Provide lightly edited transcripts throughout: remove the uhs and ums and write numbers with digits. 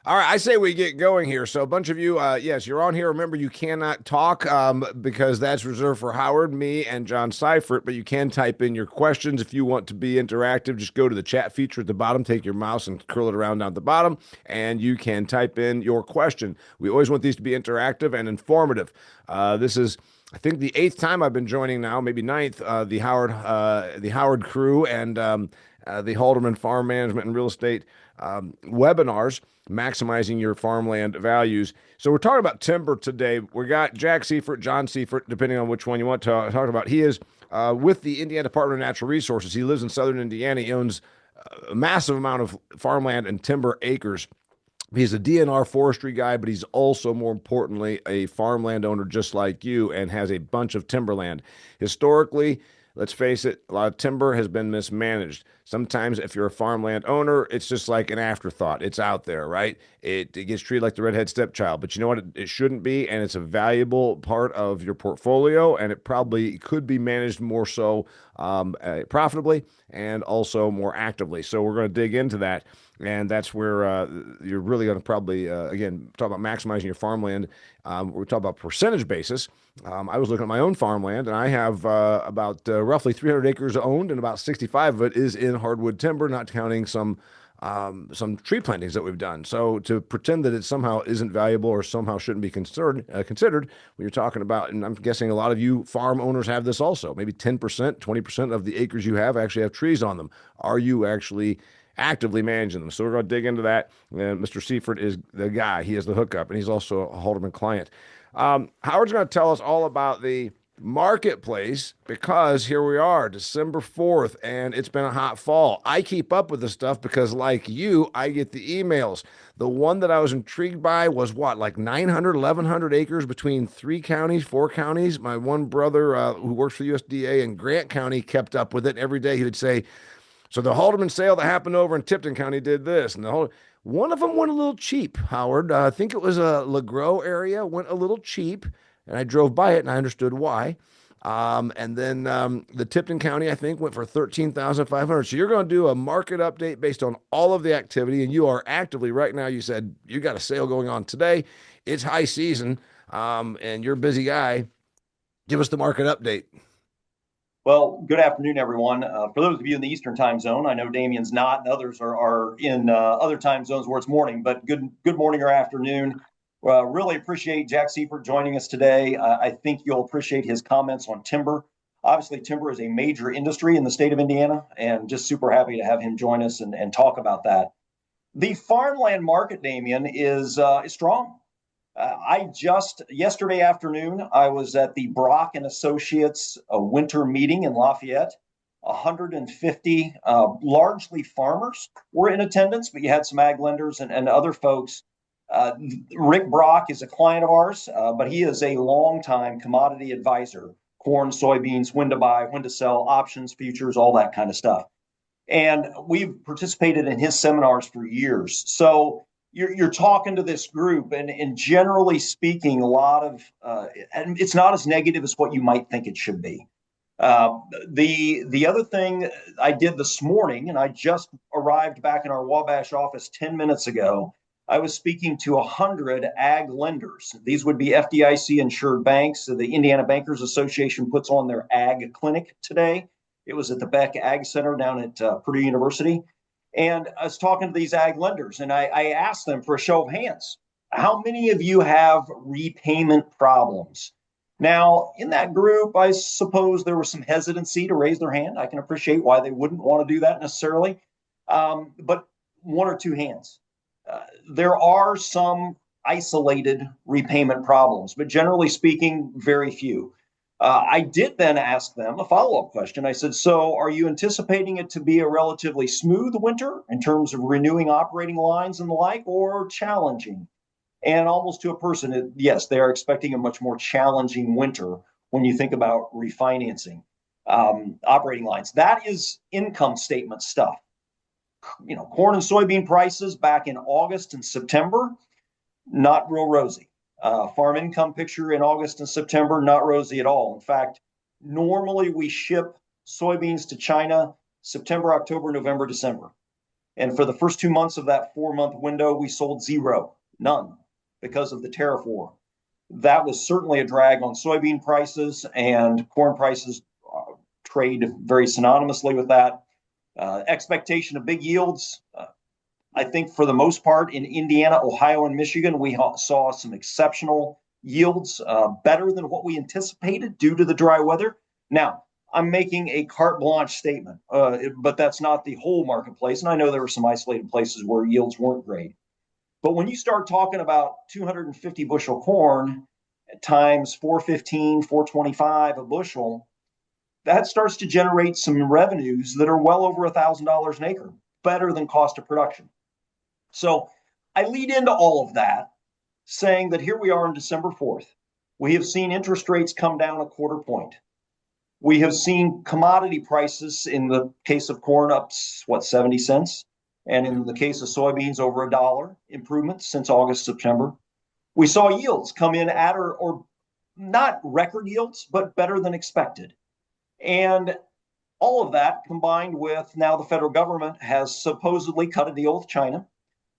All right, I say we get going here. So, a bunch of you, yes, you're on here. Remember, you cannot talk because that's reserved for Howard, me, and John Seifert. But you can type in your questions if you want to be interactive. Just go to the chat feature at the bottom, take your mouse and curl it around down at the bottom, and you can type in your question. We always want these to be interactive and informative. This is I think the eighth time I've been joining now, maybe ninth, the Howard crew and the Halderman Farm Management and Real Estate webinars, maximizing your farmland values. So we're talking about timber today. We got Jack Seifert, John Seifert, depending on which one you want to talk about. He is with the Indiana Department of Natural Resources. He lives in southern Indiana. He owns a massive amount of farmland and timber acres. He's a DNR forestry guy, but he's also, more importantly, a farmland owner just like you and has a bunch of timberland. Historically, let's face it, a lot of timber has been mismanaged. Sometimes, if you're a farmland owner, it's just like an afterthought. It's out there, right? It gets treated like the redhead stepchild. But you know what? It shouldn't be, and it's a valuable part of your portfolio, and it probably could be managed more so profitably and also more actively. So we're going to dig into that. And that's where you're really going to probably, again, talk about maximizing your farmland. We talk about percentage basis. I was looking at my own farmland, and I have about roughly 300 acres owned, and about 65 of it is in hardwood timber, not counting some tree plantings that we've done. So to pretend that it somehow isn't valuable or somehow shouldn't be considered when you're talking about, and I'm guessing a lot of you farm owners have this also, maybe 10%, 20% of the acres you have actually have trees on them. Are you actually actively managing them? So we're going to dig into that. And Mr. Seifert is the guy. He is the hookup, and he's also a Halderman client. Howard's going to tell us all about the marketplace because here we are, December 4th, and it's been a hot fall. I keep up with this stuff because, like you, I get the emails. The one that I was intrigued by was what, like 900, 1,100 acres between 3 counties, 4 counties. My one brother who works for USDA in Grant County kept up with it. Every day he would say, so the Halderman sale that happened over in Tipton County did this, and one of them went a little cheap. Howard, I think it was a LaGros area, went a little cheap, and I drove by it and I understood why. And then the Tipton County, I think, went for 13,500. So you're going to do a market update based on all of the activity, and you are actively right now. You said you got a sale going on today. It's high season, and you're a busy guy. Give us the market update. Well, good afternoon, everyone. For those of you in the Eastern time zone, I know Damien's not, and others are in other time zones where it's morning, but good morning or afternoon. Really appreciate Jack Seifert joining us today. I think you'll appreciate his comments on timber. Obviously, timber is a major industry in the state of Indiana, and just super happy to have him join us and talk about that. The farmland market, Damien, is strong. I just yesterday afternoon, I was at the Brock and Associates winter meeting in Lafayette. 150 largely farmers were in attendance, but you had some ag lenders and other folks. Rick Brock is a client of ours, but he is a longtime commodity advisor: corn, soybeans, when to buy, when to sell, options, futures, all that kind of stuff. And we've participated in his seminars for years. So you're talking to this group, and generally speaking, a lot of and it's not as negative as what you might think it should be. The other thing I did this morning, and I just arrived back in our Wabash office 10 minutes ago. I was speaking to 100 ag lenders. These would be FDIC insured banks. So the Indiana Bankers Association puts on their ag clinic today. It was at the Beck Ag Center down at Purdue University. And I was talking to these ag lenders, and I asked them for a show of hands. How many of you have repayment problems? Now, in that group, I suppose there was some hesitancy to raise their hand. I can appreciate why they wouldn't want to do that necessarily. But one or two hands. There are some isolated repayment problems, but generally speaking, very few. I did then ask them a follow-up question. I said, so are you anticipating it to be a relatively smooth winter in terms of renewing operating lines and the like, or challenging? And almost to a person, yes, they are expecting a much more challenging winter when you think about refinancing operating lines. That is income statement stuff. Corn and soybean prices back in August and September, not real rosy. Farm income picture in August and September, not rosy at all. In fact, normally we ship soybeans to China September, October, November, December. And for the first 2 months of that 4 month window, we sold zero, none, because of the tariff war. That was certainly a drag on soybean prices, and corn prices trade very synonymously with that. Expectation of big yields. I think for the most part in Indiana, Ohio, and Michigan, we saw some exceptional yields, better than what we anticipated due to the dry weather. Now, I'm making a carte blanche statement, but that's not the whole marketplace. And I know there were some isolated places where yields weren't great. But when you start talking about 250 bushel corn times 415, 425 a bushel, that starts to generate some revenues that are well over $1,000 an acre, better than cost of production. So I lead into all of that saying that here we are on December 4th. We have seen interest rates come down a quarter point. We have seen commodity prices, in the case of corn, up, 70 cents? And in the case of soybeans, over $1 improvements since August, September. We saw yields come in at or not record yields, but better than expected. And all of that combined with now the federal government has supposedly cut a deal with China.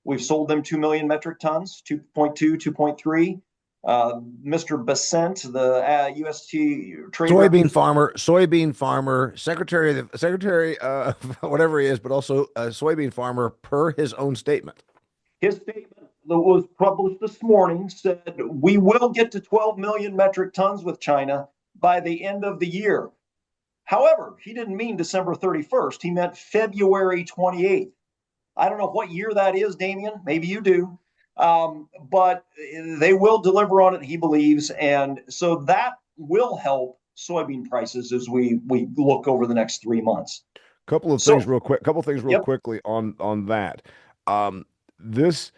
We've sold them 2 million metric tons, 2.2, 2.3. Mr. Besant, the UST trade soybean farmer, secretary, whatever he is, but also a soybean farmer per his own statement. His statement that was published this morning said, we will get to 12 million metric tons with China by the end of the year. However, he didn't mean December 31st. He meant February 28th. I don't know what year that is, Damien. Maybe you do. But they will deliver on it, he believes. And so that will help soybean prices as we look over the next 3 months. Couple things real quickly on that. This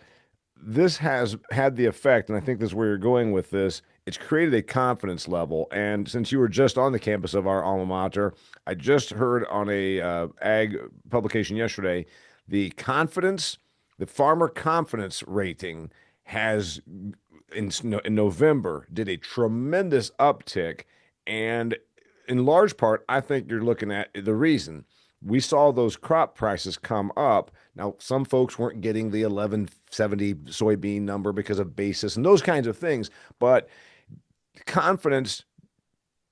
has had the effect, and I think this is where you're going with this. It's created a confidence level. And since you were just on the campus of our alma mater, I just heard on a ag publication yesterday, the farmer confidence rating has in November did a tremendous uptick. And in large part, I think you're looking at the reason. We saw those crop prices come up. Now, some folks weren't getting the 1170 soybean number because of basis and those kinds of things, but confidence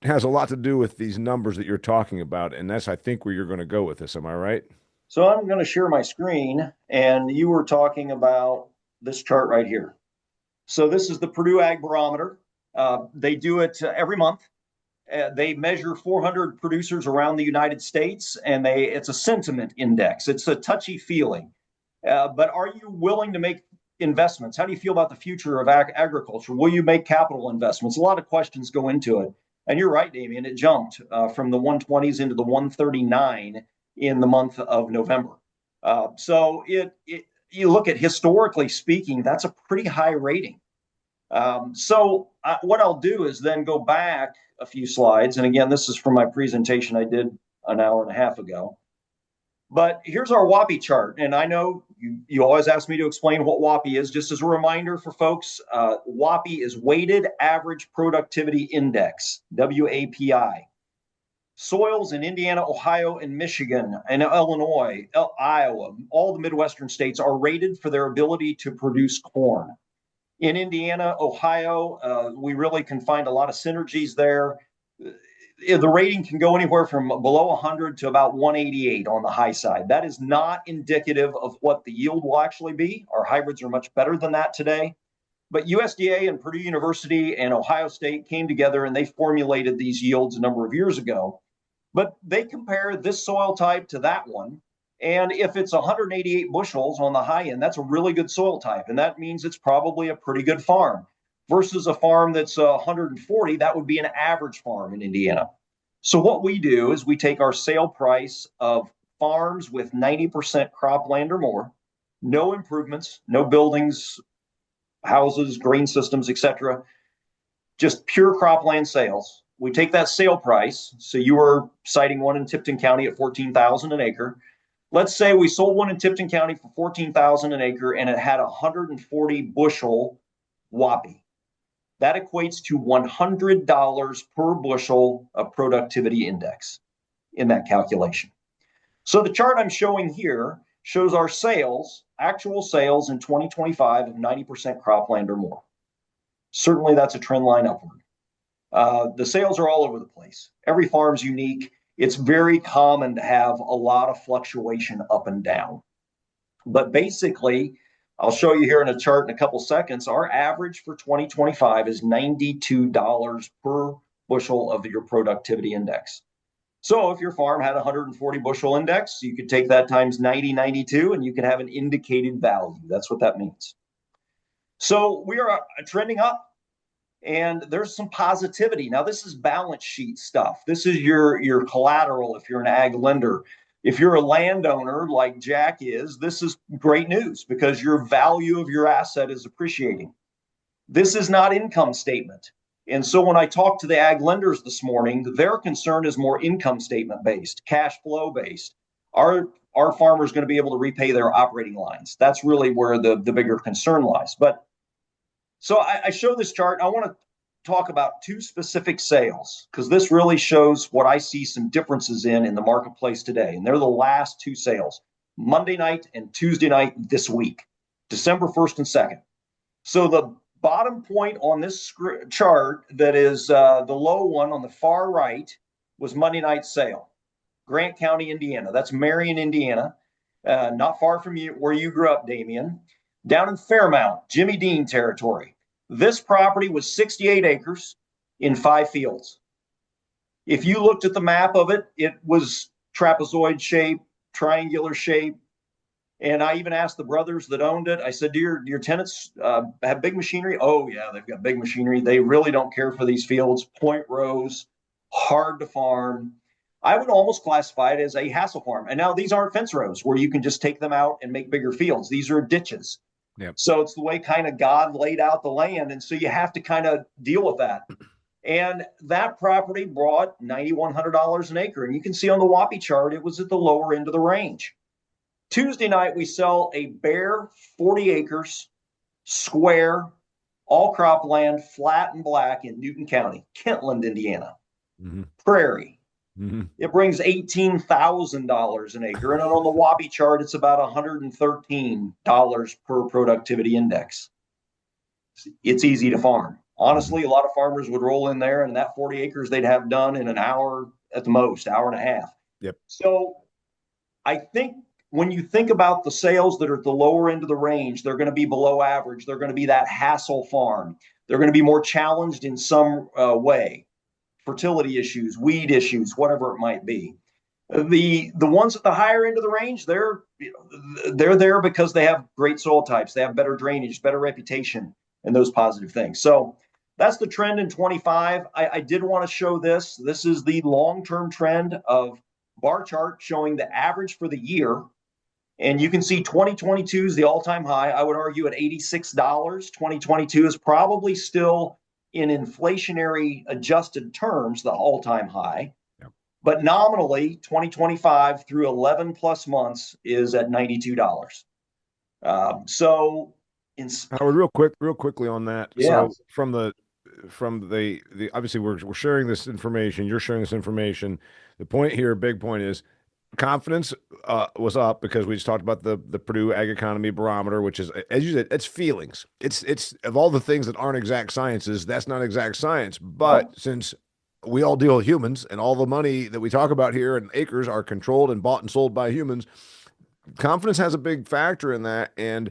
has a lot to do with these numbers that you're talking about, and that's, I think, where you're going to go with this. Am I right? So I'm going to share my screen, and you were talking about this chart right here. So this is the Purdue Ag Barometer. They do it every month. They measure 400 producers around the United States, and it's a sentiment index. It's a touchy feeling. But are you willing to make investments? How do you feel about the future of agriculture? Will you make capital investments? A lot of questions go into it. And you're right, Damien, it jumped from the 120s into the 139 in the month of November. So you look at, historically speaking, that's a pretty high rating. What I'll do is then go back a few slides. And again, this is from my presentation I did an hour and a half ago. But here's our WAPI chart. And I know you always ask me to explain what WAPI is. Just as a reminder for folks, WAPI is Weighted Average Productivity Index, WAPI. Soils in Indiana, Ohio, and Michigan, and Illinois, Iowa, all the Midwestern states are rated for their ability to produce corn. In Indiana, Ohio, we really can find a lot of synergies there. The rating can go anywhere from below 100 to about 188 on the high side. That is not indicative of what the yield will actually be. Our hybrids are much better than that today. But USDA and Purdue University and Ohio State came together and they formulated these yields a number of years ago. But they compare this soil type to that one. And if it's 188 bushels on the high end, that's a really good soil type. And that means it's probably a pretty good farm. Versus a farm that's 140, that would be an average farm in Indiana. So what we do is we take our sale price of farms with 90% cropland or more, no improvements, no buildings, houses, grain systems, etc., just pure cropland sales. We take that sale price. So you were citing one in Tipton County at $14,000 an acre. Let's say we sold one in Tipton County for $14,000 an acre and it had 140 bushel WAPI. That equates to $100 per bushel of productivity index in that calculation. So the chart I'm showing here shows our sales, actual sales in 2025 of 90% cropland or more. Certainly that's a trend line upward. The sales are all over the place. Every farm's unique. It's very common to have a lot of fluctuation up and down. But basically, I'll show you here in a chart in a couple seconds, our average for 2025 is $92 per bushel of your productivity index. So if your farm had a 140 bushel index, you could take that times 90, 92, and you can have an indicated value. That's what that means. So we are trending up. And there's some positivity. Now, this is balance sheet stuff. This is your collateral if you're an ag lender. If you're a landowner like Jack is, this is great news because your value of your asset is appreciating. This is not income statement. And so when I talked to the ag lenders this morning, their concern is more income statement based, cash flow based. Our farmer is going to be able to repay their operating lines. That's really where the bigger concern lies. But so I show this chart. I want to talk about two specific sales because this really shows what I see some differences in the marketplace today. And they're the last two sales, Monday night and Tuesday night this week, December 1st and 2nd. So the bottom point on this chart that is the low one on the far right was Monday night sale, Grant County, Indiana. That's Marion, Indiana, not far from you where you grew up, Damian. Down in Fairmount, Jimmy Dean territory. This property was 68 acres in 5 fields. If you looked at the map of it, it was trapezoid shape, triangular shape. And I even asked the brothers that owned it, I said, do your tenants have big machinery? Oh, yeah, they've got big machinery. They really don't care for these fields, point rows, hard to farm. I would almost classify it as a hassle farm. And now these aren't fence rows where you can just take them out and make bigger fields. These are ditches. Yep. So it's the way kind of God laid out the land. And so you have to kind of deal with that. And that property brought $9,100 an acre. And you can see on the WAPI chart, it was at the lower end of the range. Tuesday night, we sell a bare 40 acres, square, all crop land, flat and black in Newton County, Kentland, Indiana. Mm-hmm. Prairie. Mm-hmm. It brings $18,000 an acre. And on the WAPI chart, it's about $113 per productivity index. It's easy to farm. Honestly, a lot of farmers would roll in there and that 40 acres they'd have done in an hour at the most, hour and a half. Yep. So I think when you think about the sales that are at the lower end of the range, they're going to be below average. They're going to be that hassle farm. They're going to be more challenged in some way. Fertility issues, weed issues, whatever it might be. The ones at the higher end of the range, they're there because they have great soil types, they have better drainage, better reputation, and those positive things. So that's the trend in 25. I did want to show this. This is the long-term trend of bar chart showing the average for the year. And you can see 2022 is the all-time high. I would argue at $86. 2022 is probably still in inflationary adjusted terms, the all-time high. Yep. But nominally, 2025 through 11 plus months is at $92. So Howard, real quickly on that. Yeah. So from the obviously we're sharing this information, you're sharing this information. The point here, big point is confidence was up because we just talked about the Purdue Ag Economy Barometer, which is, as you said, it's feelings. It's of all the things that aren't exact sciences, that's not exact science. But since we all deal with humans and all the money that we talk about here and acres are controlled and bought and sold by humans, confidence has a big factor in that. And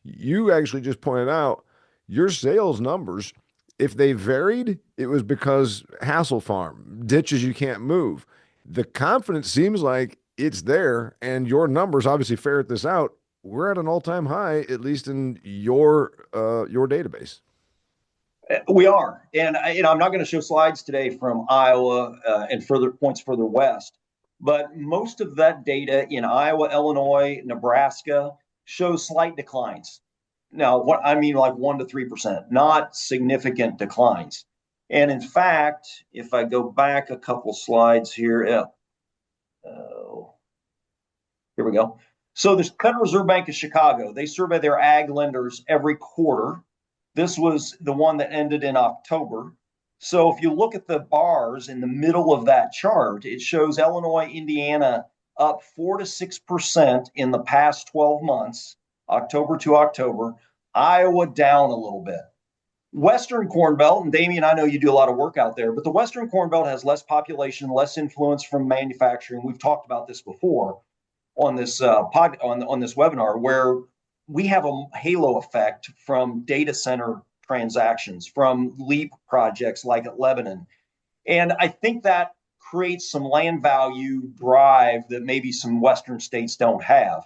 you actually just pointed out your sales numbers, if they varied, it was because hassle farm, ditches you can't move. The confidence seems like it's there, and your numbers obviously ferret this out. We're at an all-time high, at least in your database. We are, and I'm not going to show slides today from Iowa and further points further west, but most of that data in Iowa, Illinois, Nebraska shows slight declines. Now, what I mean, like 1 to 3%, not significant declines. And in fact, if I go back a couple slides here, here we go. So the Federal Reserve Bank of Chicago, they survey their ag lenders every quarter. This was the one that ended in October. So if you look at the bars in the middle of that chart, it shows Illinois, Indiana, up 4 to 6% in the past 12 months, October to October. Iowa down a little bit. Western Corn Belt, and Damian, I know you do a lot of work out there, but the Western Corn Belt has less population, less influence from manufacturing. We've talked about this before on this on this webinar, where we have a halo effect from data center transactions, from LEAP projects like at Lebanon. And I think that creates some land value drive that maybe some Western states don't have.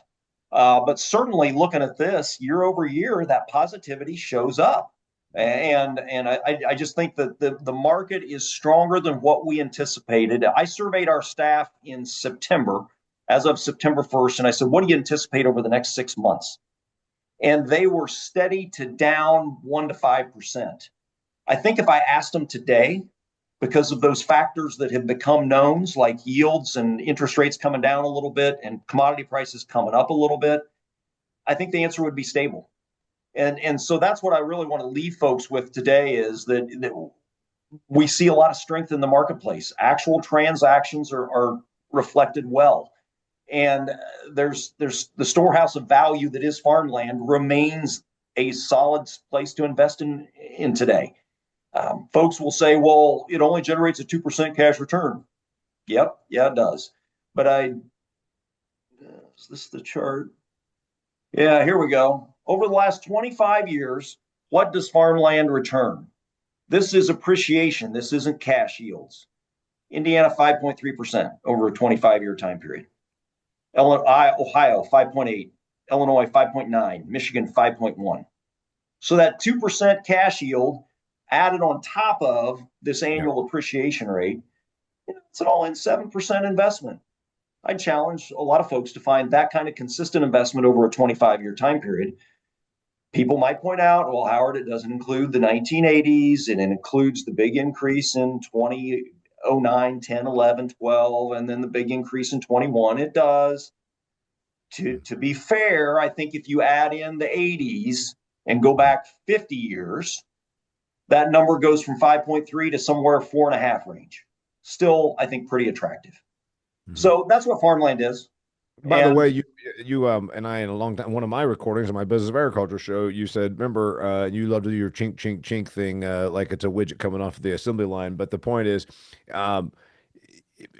But certainly looking at this year over year, that positivity shows up. And I just think that the market is stronger than what we anticipated. I surveyed our staff in September, as of September 1st, and I said, what do you anticipate over the next 6 months? And they were steady to down 1 to 5%. I think if I asked them today, because of those factors that have become knowns, like yields and interest rates coming down a little bit and commodity prices coming up a little bit, I think the answer would be stable. And so that's what I really want to leave folks with today, is that we see a lot of strength in the marketplace. Actual transactions are reflected well. And there's the storehouse of value that is farmland remains a solid place to invest in today. Folks will say, well, it only generates a 2% cash return. Yep, yeah, it does. But is this the chart? Yeah, here we go. Over the last 25 years, what does farmland return? This is appreciation. This isn't cash yields. Indiana, 5.3% over a 25-year time period. Ohio, 5.8. Illinois, 5.9. Michigan, 5.1. So that 2% cash yield added on top of this annual appreciation rate, it's an all-in 7% investment. I challenge a lot of folks to find that kind of consistent investment over a 25-year time period. People might point out, well, Howard, it doesn't include the 1980s, and it includes the big increase in 2009, 10, 11, 12, and then the big increase in 21. It does. To be fair, I think if you add in the 80s and go back 50 years, that number goes from 5.3 to somewhere 4.5 range. Still, I think, pretty attractive. Mm-hmm. So that's what farmland is. By the way, you and I, in a long time, one of my recordings on my Business of Agriculture show, you said, remember, you love to do your chink, chink, chink thing, like it's a widget coming off the assembly line. But the point is,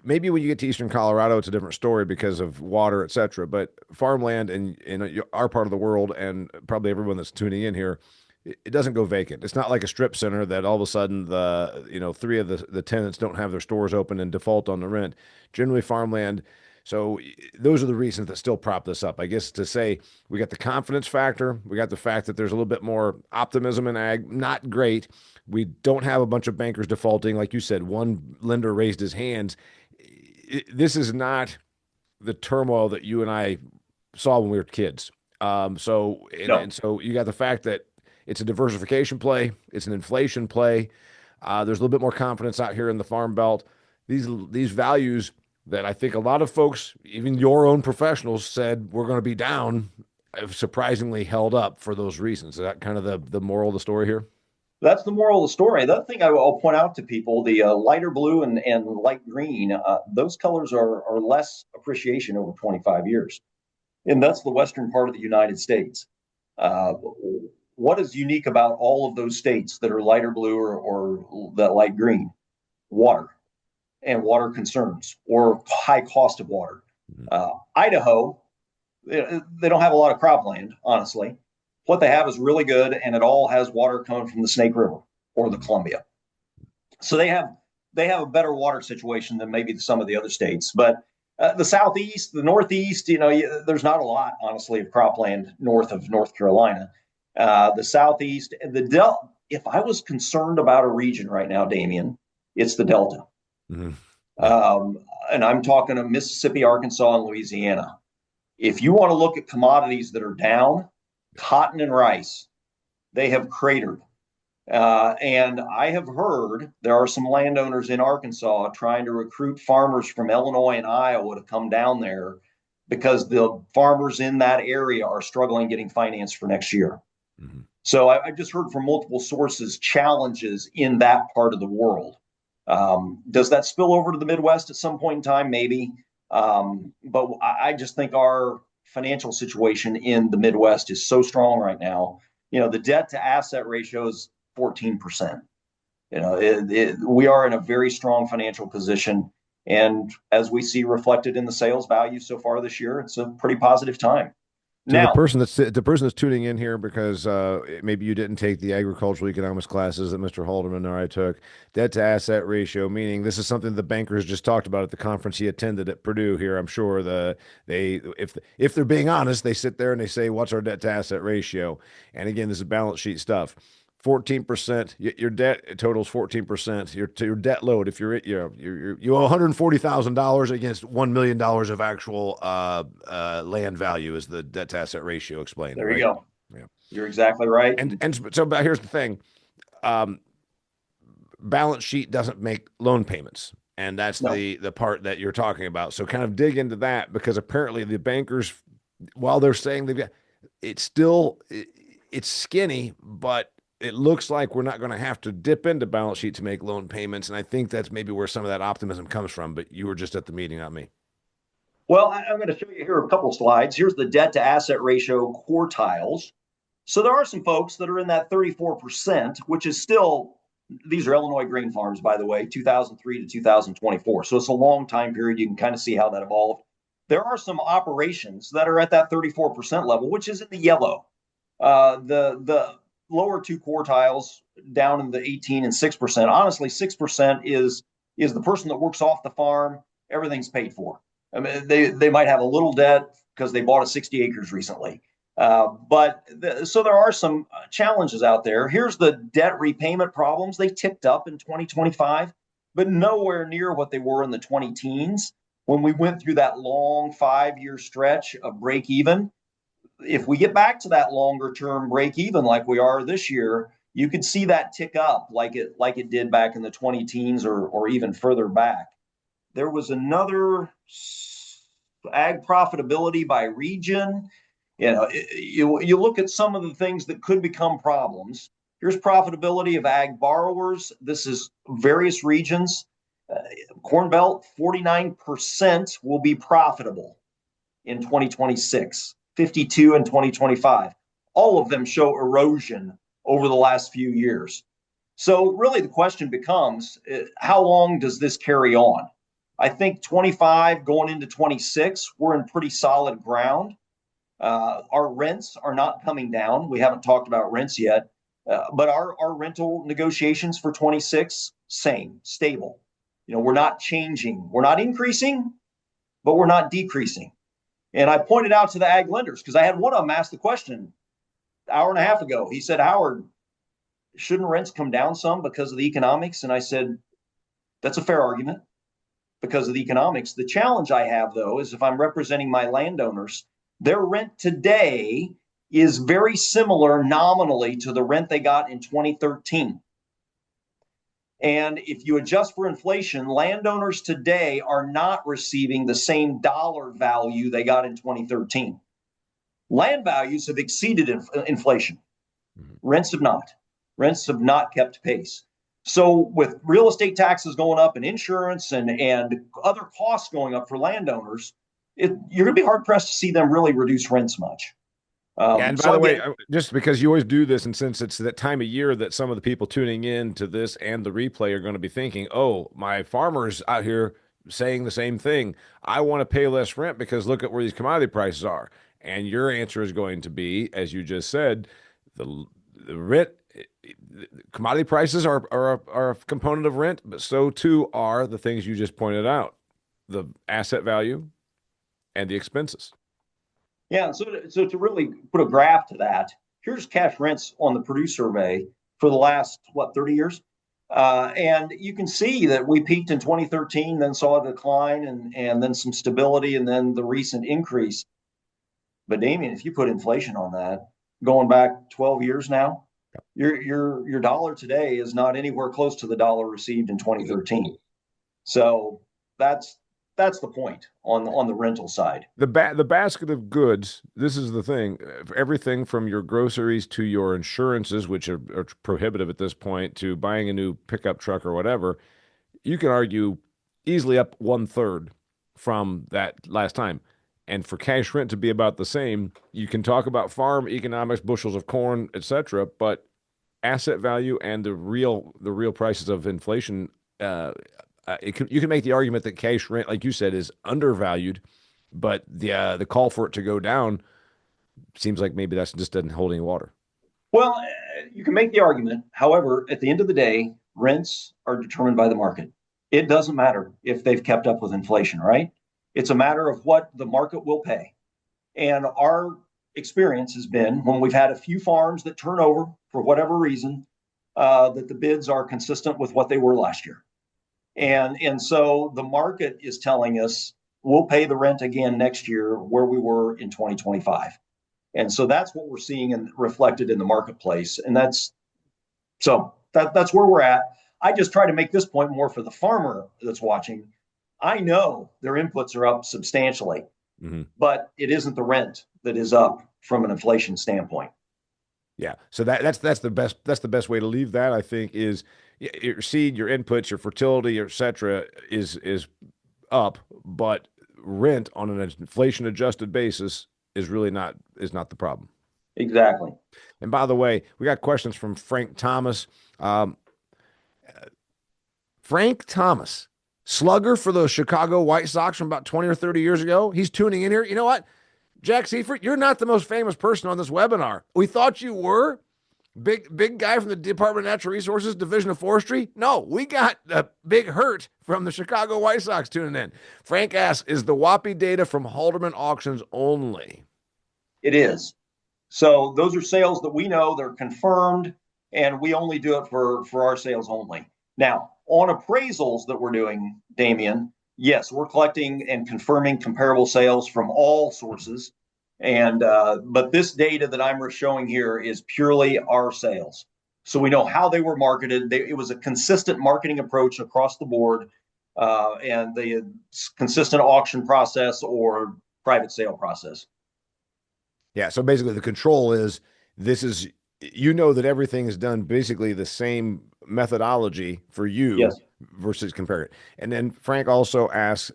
maybe when you get to Eastern Colorado, it's a different story because of water, et cetera. But farmland in our part of the world, and probably everyone that's tuning in here, it doesn't go vacant. It's not like a strip center that all of a sudden the 3 of the tenants don't have their stores open and default on the rent. Generally, farmland. So those are the reasons that still prop this up. I guess to say we got the confidence factor, we got the fact that there's a little bit more optimism in ag. Not great. We don't have a bunch of bankers defaulting, like you said. One lender raised his hands. This is not the turmoil that you and I saw when we were kids. And so you got the fact that it's a diversification play. It's an inflation play. There's a little bit more confidence out here in the Farm Belt. These values that I think a lot of folks, even your own professionals, said we're going to be down, have surprisingly held up for those reasons. Is that kind of the moral of the story here? That's the moral of the story. The other thing I'll point out to people, the lighter blue and light green, those colors are less appreciation over 25 years. And that's the western part of the United States. What is unique about all of those states that are lighter blue or that light green? Water and water concerns, or high cost of water. Idaho, they don't have a lot of cropland, honestly. What they have is really good, and it all has water coming from the Snake River or the Columbia. So they have a better water situation than maybe some of the other states. But the Southeast, the Northeast, there's not a lot, honestly, of cropland north of North Carolina. The Southeast, if I was concerned about a region right now, Damian, it's the Delta. Mm-hmm. And I'm talking of Mississippi, Arkansas, and Louisiana. If you want to look at commodities that are down, cotton and rice, they have cratered. And I have heard there are some landowners in Arkansas trying to recruit farmers from Illinois and Iowa to come down there because the farmers in that area are struggling getting finance for next year. Mm-hmm. So I just heard from multiple sources challenges in that part of the world. Does that spill over to the Midwest at some point in time? Maybe. But I just think our financial situation in the Midwest is so strong right now. The debt to asset ratio is 14%. We are in a very strong financial position. And as we see reflected in the sales value so far this year, it's a pretty positive time. To Now, the person that's tuning in here because maybe you didn't take the agricultural economics classes that Mr. Halderman or I took, debt to asset ratio, meaning this is something the bankers just talked about at the conference he attended at Purdue here. I'm sure if they're being honest, they sit there and they say, "What's our debt to asset ratio?" And again, this is balance sheet stuff. 14%, your debt totals 14%. Your debt load, if you owe $140,000 against $1 million of actual land value, is the debt to asset ratio explained, there you right? go. Yeah. You're exactly right. But here's the thing. Um, Balance sheet doesn't make loan payments. And that's No. the part that you're talking about. So kind of dig into that because apparently the bankers, while they're saying they've got, it's still it's skinny, but it looks like we're not going to have to dip into balance sheet to make loan payments. And I think that's maybe where some of that optimism comes from. But you were just at the meeting, not me. Well, I'm going to show you here a couple of slides. Here's the debt to asset ratio quartiles. So there are some folks that are in that 34%, which is still, these are Illinois grain farms, by the way, 2003 to 2024. So it's a long time period. You can kind of see how that evolved. There are some operations that are at that 34% level, which is in the yellow. The lower two quartiles down in the 18 and 6%. Honestly, 6% is the person that works off the farm. Everything's paid for. I mean, they might have a little debt because they bought a 60 acres recently. So there are some challenges out there. Here's the debt repayment problems. They ticked up in 2025, but nowhere near what they were in the 20 teens when we went through that long 5-year stretch of break even. If we get back to that longer term break even like we are this year, you could see that tick up like it did back in the 20 teens or even further back. There was another ag profitability by region. You look at some of the things that could become problems. Here's profitability of ag borrowers. This is various regions. Corn Belt, 49% will be profitable in 2026, 52 in 2025. All of them show erosion over the last few years. So really the question becomes, how long does this carry on? I think 25 going into 26, we're in pretty solid ground. Our rents are not coming down. We haven't talked about rents yet, but our rental negotiations for 26, same, stable. We're not changing. We're not increasing, but we're not decreasing. And I pointed out to the ag lenders because I had one of them ask the question an hour and a half ago. He said, Howard, shouldn't rents come down some because of the economics? And I said, that's a fair argument because of the economics. The challenge I have, though, is if I'm representing my landowners, their rent today is very similar nominally to the rent they got in 2013. And if you adjust for inflation, landowners today are not receiving the same dollar value they got in 2013. Land values have exceeded inflation. Rents have not. Rents have not kept pace. So with real estate taxes going up and insurance and other costs going up for landowners, you're going to be hard pressed to see them really reduce rents much. Yeah, and by the way, just because you always do this, and since it's that time of year that some of the people tuning in to this and the replay are going to be thinking, "Oh, my farmer's out here saying the same thing. I want to pay less rent because look at where these commodity prices are." And your answer is going to be, as you just said, the rent commodity prices are a component of rent, but so too are the things you just pointed out, the asset value and the expenses. Yeah, so to really put a graph to that, here's cash rents on the Purdue survey for the last, 30 years? And you can see that we peaked in 2013, then saw a decline and then some stability and then the recent increase. But Damien, if you put inflation on that, going back 12 years now, your dollar today is not anywhere close to the dollar received in 2013. So that's the point on the rental side. The basket of goods, this is the thing. Everything from your groceries to your insurances, which are prohibitive at this point, to buying a new pickup truck or whatever, you can argue easily up 1/3 from that last time. And for cash rent to be about the same, you can talk about farm economics, bushels of corn, etc., but asset value and the real prices of inflation, you can make the argument that cash rent, like you said, is undervalued, but the call for it to go down seems like maybe that's just doesn't hold any water. Well, you can make the argument. However, at the end of the day, rents are determined by the market. It doesn't matter if they've kept up with inflation, right? It's a matter of what the market will pay. And our experience has been when we've had a few farms that turn over for whatever reason, that the bids are consistent with what they were last year. And so the market is telling us we'll pay the rent again next year where we were in 2025. And so that's what we're seeing and reflected in the marketplace. And that's where we're at. I just try to make this point more for the farmer that's watching. I know their inputs are up substantially, but it isn't the rent that is up from an inflation standpoint. Yeah. So that's the best way to leave that, I think, is your seed, your inputs, your fertility, et cetera, is up, but rent on an inflation adjusted basis is not the problem. Exactly. And by the way, we got questions from Frank Thomas. Um, Frank Thomas, slugger for the Chicago White Sox from about 20 or 30 years ago. He's tuning in here. You know what? Jack Seifert, you're not the most famous person on this webinar. We thought you were. Big guy from the Department of Natural Resources, Division of Forestry. No, we got a big hurt from the Chicago White Sox tuning in. Frank asks, is the WAPI data from Halderman auctions only? It is. So those are sales that we know they're confirmed, and we only do it for our sales only. Now, on appraisals that we're doing, Damien, yes, we're collecting and confirming comparable sales from all sources. And but this data that I'm showing here is purely our sales. So we know how they were marketed. It was a consistent marketing approach across the board, and the consistent auction process or private sale process. Yeah. So basically, the control is this is that everything is done basically the same methodology for you Yes. versus compare it. And then Frank also asks,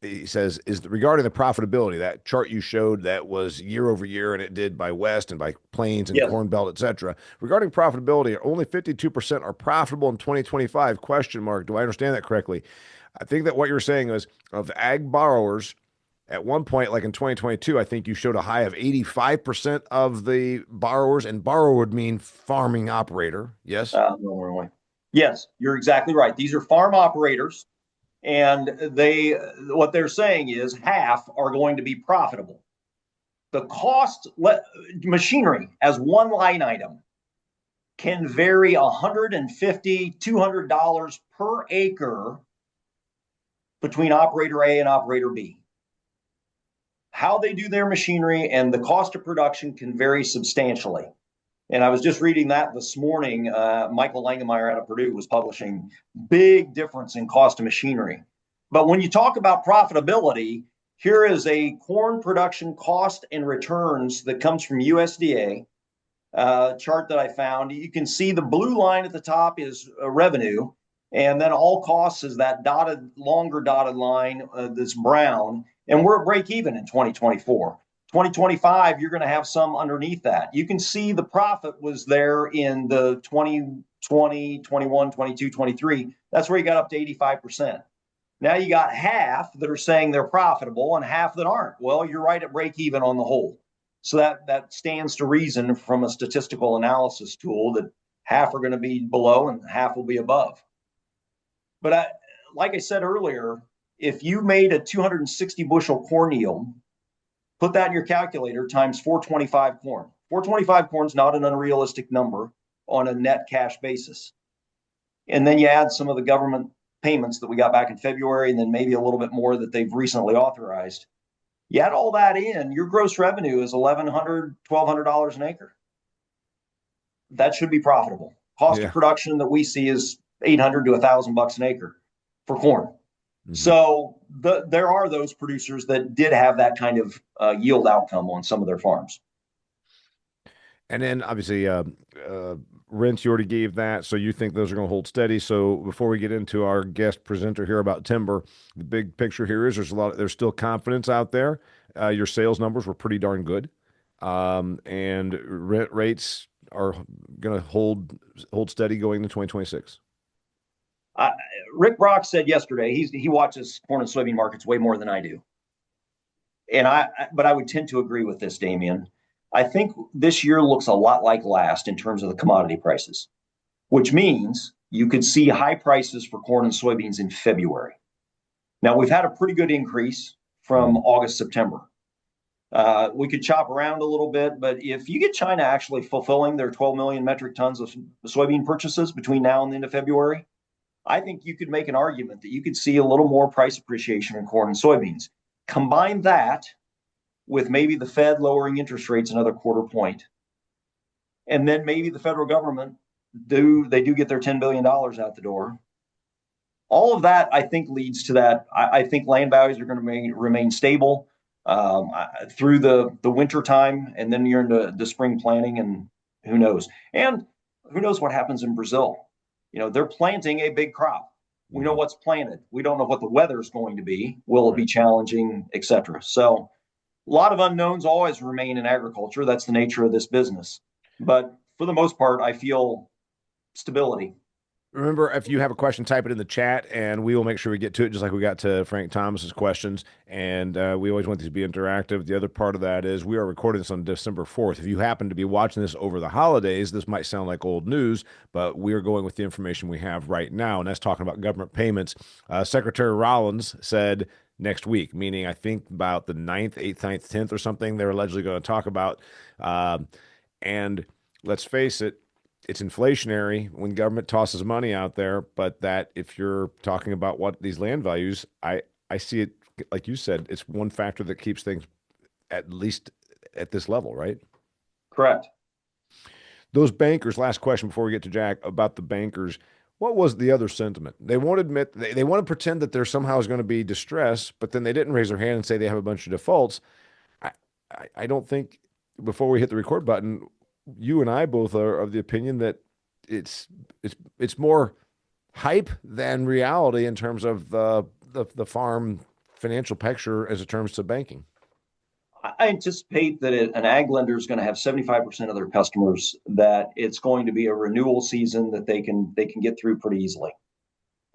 he says, is regarding the profitability, that chart you showed that was year over year, and it did by West and by Plains and Yes. Corn Belt, et cetera. Regarding profitability, only 52% are profitable in 2025? Question mark. Do I understand that correctly? I think that what you're saying is of ag borrowers. At one point, like in 2022, I think you showed a high of 85% of the borrowers, and borrower would mean farming operator. Yes? No, yes, you're exactly right. These are farm operators, and what they're saying is half are going to be profitable. The cost machinery as one line item can vary $150, $200 per acre between operator A and operator B. How they do their machinery and the cost of production can vary substantially. And I was just reading that this morning. Michael Langemeyer out of Purdue was publishing big difference in cost of machinery. But when you talk about profitability, here is a corn production cost and returns that comes from USDA chart that I found. You can see the blue line at the top is revenue, and then all costs is that longer dotted line that's brown. And we're at break even in 2024. 2025, you're going to have some underneath that. You can see the profit was there in the 2020, 21, 22, 23. That's where you got up to 85%. Now you got half that are saying they're profitable and half that aren't. Well, you're right at break even on the whole. So that stands to reason from a statistical analysis tool that half are going to be below and half will be above. But like I said earlier, if you made a 260 bushel corn yield, put that in your calculator times 425 corn. 425 corn is not an unrealistic number on a net cash basis. And then you add some of the government payments that we got back in February, and then maybe a little bit more that they've recently authorized. You add all that in, your gross revenue is $1,100, $1,200 an acre. That should be profitable. Cost of production that we see is $800 to $1,000 an acre for corn. Mm-hmm. So there are those producers that did have that kind of yield outcome on some of their farms. And then obviously Rents, you already gave that, so you think those are going to hold steady. So before we get into our guest presenter here about timber, the big picture here is there's still confidence out there. Your sales numbers were pretty darn good, and rent rates are going to hold steady going into 2026. I, Rick Brock said yesterday he watches corn and soybean markets way more than I do, and but I would tend to agree with this, Damian. I think this year looks a lot like last in terms of the commodity prices, which means you could see high prices for corn and soybeans in February. Now we've had a pretty good increase from August, September. We could chop around a little bit, but if you get China actually fulfilling their 12 million metric tons of soybean purchases between now and the end of February, I think you could make an argument that you could see a little more price appreciation in corn and soybeans. Combine that with maybe the Fed lowering interest rates another quarter point, and then maybe the federal government do get their $10 billion out the door. All of that, I think, leads to that. I think land values are going to remain stable through the winter time, and then you're into the spring planting, and who knows? And who knows what happens in Brazil? They're planting a big crop. We know what's planted. We don't know what the weather is going to be. Will it be challenging, et cetera? So a lot of unknowns always remain in agriculture. That's the nature of this business. But for the most part, I feel stability. Remember, if you have a question, type it in the chat, and we will make sure we get to it, just like we got to Frank Thomas's questions. And we always want these to be interactive. The other part of that is we are recording this on December 4th. If you happen to be watching this over the holidays, this might sound like old news, but we are going with the information we have right now, and that's talking about government payments. Secretary Rollins said next week, meaning I think about the 9th, 8th, 9th, 10th or something, they're allegedly going to talk about. And let's face it, it's inflationary when government tosses money out there, but that if you're talking about what these land values, I see it like you said, it's one factor that keeps things at least at this level, right? Correct. Those bankers, last question before we get to Jack about the bankers. What was the other sentiment? They won't admit, they want to pretend that there somehow is going to be distress, but then they didn't raise their hand and say they have a bunch of defaults. I, I don't think before we hit the record button, you and I both are of the opinion that it's it's more hype than reality in terms of the farm financial picture as it terms to banking. I anticipate that an ag lender is going to have 75% of their customers that it's going to be a renewal season that they can get through pretty easily.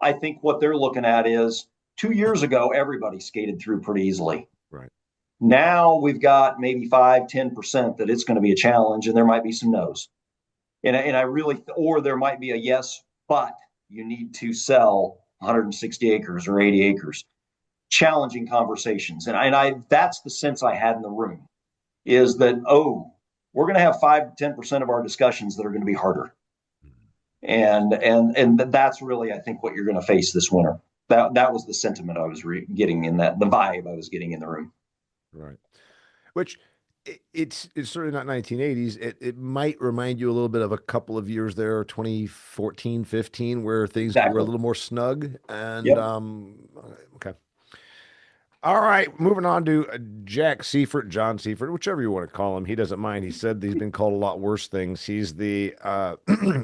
I think what they're looking at is 2 years ago, everybody skated through pretty easily. Right. Now we've got maybe 5-10% that it's going to be a challenge, and there might be some no's. And I really, or there might be a yes, but you need to sell 160 acres or 80 acres. Challenging conversations. And that's the sense I had in the room is that, we're going to have 5-10% of our discussions that are going to be harder. And that's really, I think, what you're going to face this winter. That was the sentiment I was getting in the vibe I was getting in the room. Right. Which it's certainly not 1980s. It might remind you a little bit of a couple of years there, 2014, 15, where things were a little more snug. And yep. Okay. All right, moving on to Jack Seifert, John Seifert, whichever you want to call him. He doesn't mind. He said he's been called a lot worse things. He's the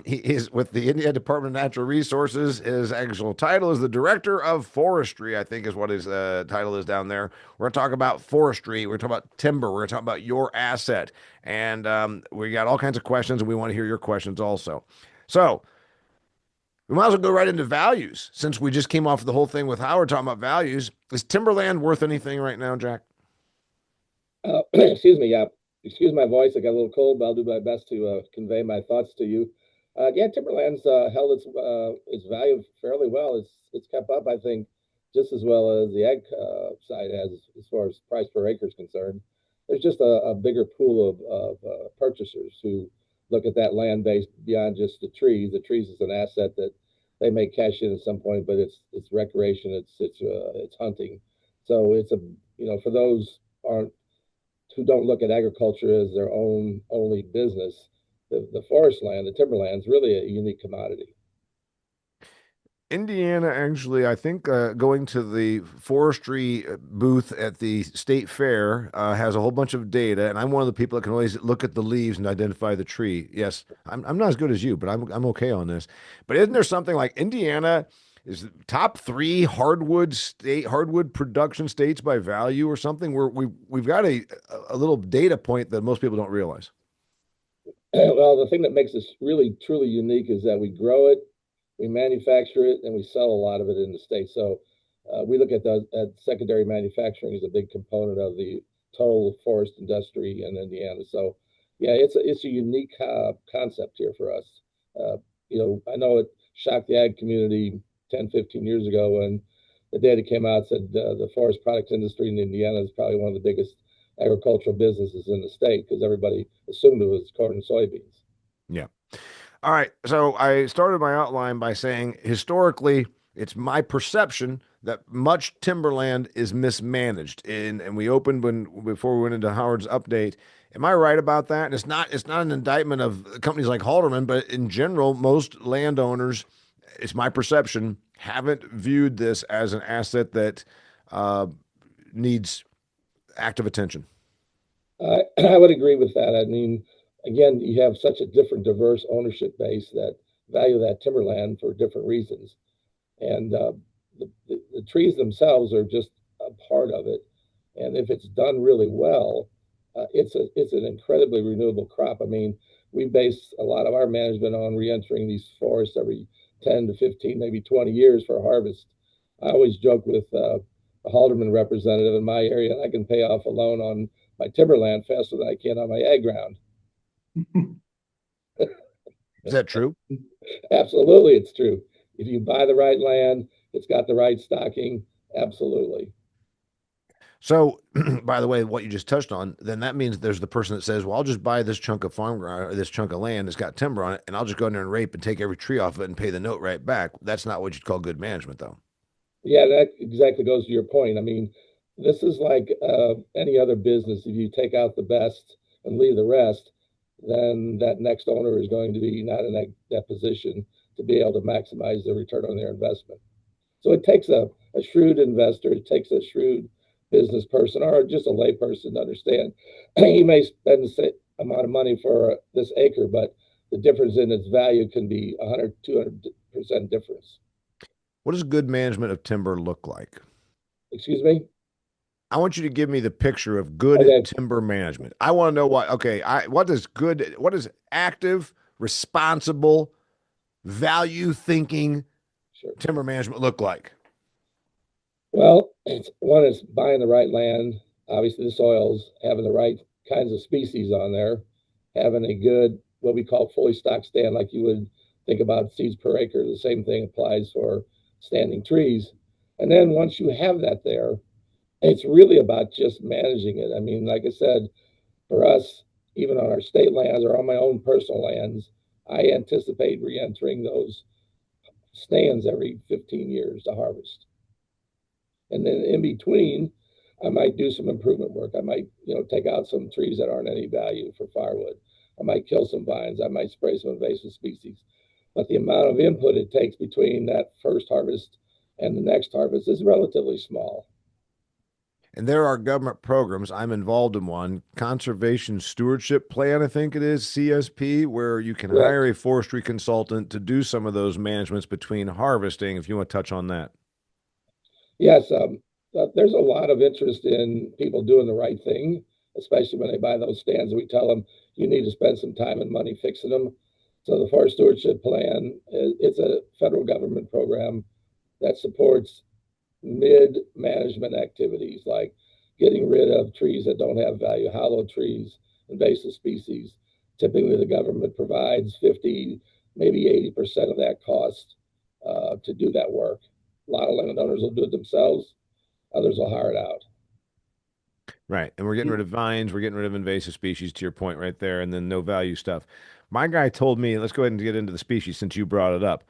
he is with the Indiana Department of Natural Resources. His actual title is the Director of Forestry, I think is what his title is down there. We're going to talk about forestry. We're going to talk about timber. We're going to talk about your asset. And we got all kinds of questions, and we want to hear your questions also. So we might as well go right into values since we just came off the whole thing with Howard talking about values. Is timberland worth anything right now, Jack? Excuse me. Yeah. Excuse my voice. I got a little cold, but I'll do my best to convey my thoughts to you. Yeah, timberland's held its value fairly well. It's kept up, I think, just as well as the ag side has, as far as price per acre is concerned. There's just a bigger pool of purchasers who look at that land base beyond just the trees. The trees is an asset that they may cash in at some point, but it's recreation, it's hunting. So it's for those who don't look at agriculture as their only business, the forest land, the timberland is really a unique commodity. Indiana, actually, I think going to the forestry booth at the state fair has a whole bunch of data, and I'm one of the people that can always look at the leaves and identify the tree. Yes, I'm not as good as you, but I'm okay on this. But isn't there something like Indiana is the top three hardwood production states by value or something? Where we've got a little data point that most people don't realize. Well, the thing that makes us really truly unique is that we grow it, we manufacture it, and we sell a lot of it in the state. So we look at at secondary manufacturing as a big component of the total forest industry in Indiana. So yeah, it's a unique concept here for us. Uh, I know it shocked the ag community 10, 15 years ago when the data came out said the forest products industry in Indiana is probably one of the biggest agricultural businesses in the state because everybody assumed it was corn and soybeans. Yeah. All right. So I started my outline by saying historically, it's my perception that much timberland is mismanaged. And we opened when before we went into Howard's update. Am I right about that? And it's not an indictment of companies like Halderman, but in general, most landowners, it's my perception, haven't viewed this as an asset that uh, needs active attention. I would agree with that. I mean, again, you have such a different, diverse ownership base that value that timberland for different reasons. And the trees themselves are just a part of it. And if it's done really well, it's an incredibly renewable crop. I mean, we base a lot of our management on re-entering these forests every 10 to 15, maybe 20 years for harvest. I always joke with a Halderman representative in my area, and I can pay off a loan on my timberland faster than I can on my ag ground. Is that true? Absolutely, it's true. If you buy the right land, it's got the right stocking. Absolutely. So, by the way, what you just touched on, then that means there's the person that says, "Well, I'll just buy this chunk of farm ground or this chunk of land that's got timber on it, and I'll just go in there and rape and take every tree off of it and pay the note right back." That's not what you'd call good management, though. Yeah, that exactly goes to your point. I mean, this is like any other business. If you take out the best and leave the rest, then that next owner is going to be not in that position to be able to maximize the return on their investment. So it takes a shrewd investor, it takes a shrewd business person or just a lay person to understand. He may spend the same amount of money for this acre, but the difference in its value can be 100, 200% difference. What does good management of timber look like? Excuse me? I want you to give me the picture of good Okay, timber management. I want to know what does active, responsible, value thinking sure. timber management look like? Well, one is buying the right land, obviously the soils, having the right kinds of species on there, having a good, what we call fully stocked stand, like you would think about seeds per acre. The same thing applies for standing trees. And then once you have that there, it's really about just managing it. I mean, like I said, for us, even on our state lands or on my own personal lands, I anticipate re-entering those stands every 15 years to harvest. And then in between, I might do some improvement work. I might, take out some trees that aren't any value for firewood. I might kill some vines. I might spray some invasive species. But the amount of input it takes between that first harvest and the next harvest is relatively small. And there are government programs. I'm involved in one, Conservation Stewardship Plan, I think it is, CSP, where you can hire Correct. a forestry consultant to do some of those managements between harvesting, if you want to touch on that. Yes, there's a lot of interest in people doing the right thing, especially when they buy those stands. We tell them you need to spend some time and money fixing them. So the Forest Stewardship Plan, it's a federal government program that supports mid-management activities like getting rid of trees that don't have value, hollow trees, invasive species. Typically, the government provides 50, maybe 80% of that cost to do that work. A lot of landowners will do it themselves. Others will hire it out. Right. And we're getting rid of vines, we're getting rid of invasive species, to your point right there, and then no value stuff. My guy told me, let's go ahead and get into the species since you brought it up.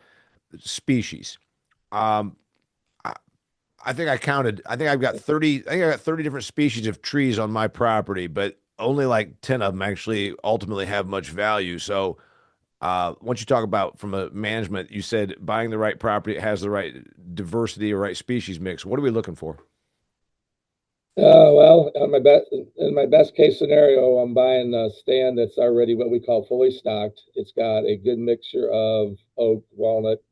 Species. Um, I, I think I counted, I think I got 30 different species of trees on my property, but only like 10 of them actually ultimately have much value. So Once you talk about from a management, you said buying the right property, it has the right diversity or right species mix. What are we looking for? Well, in my best case scenario, I'm buying a stand that's already what we call fully stocked. It's got a good mixture of oak, walnut,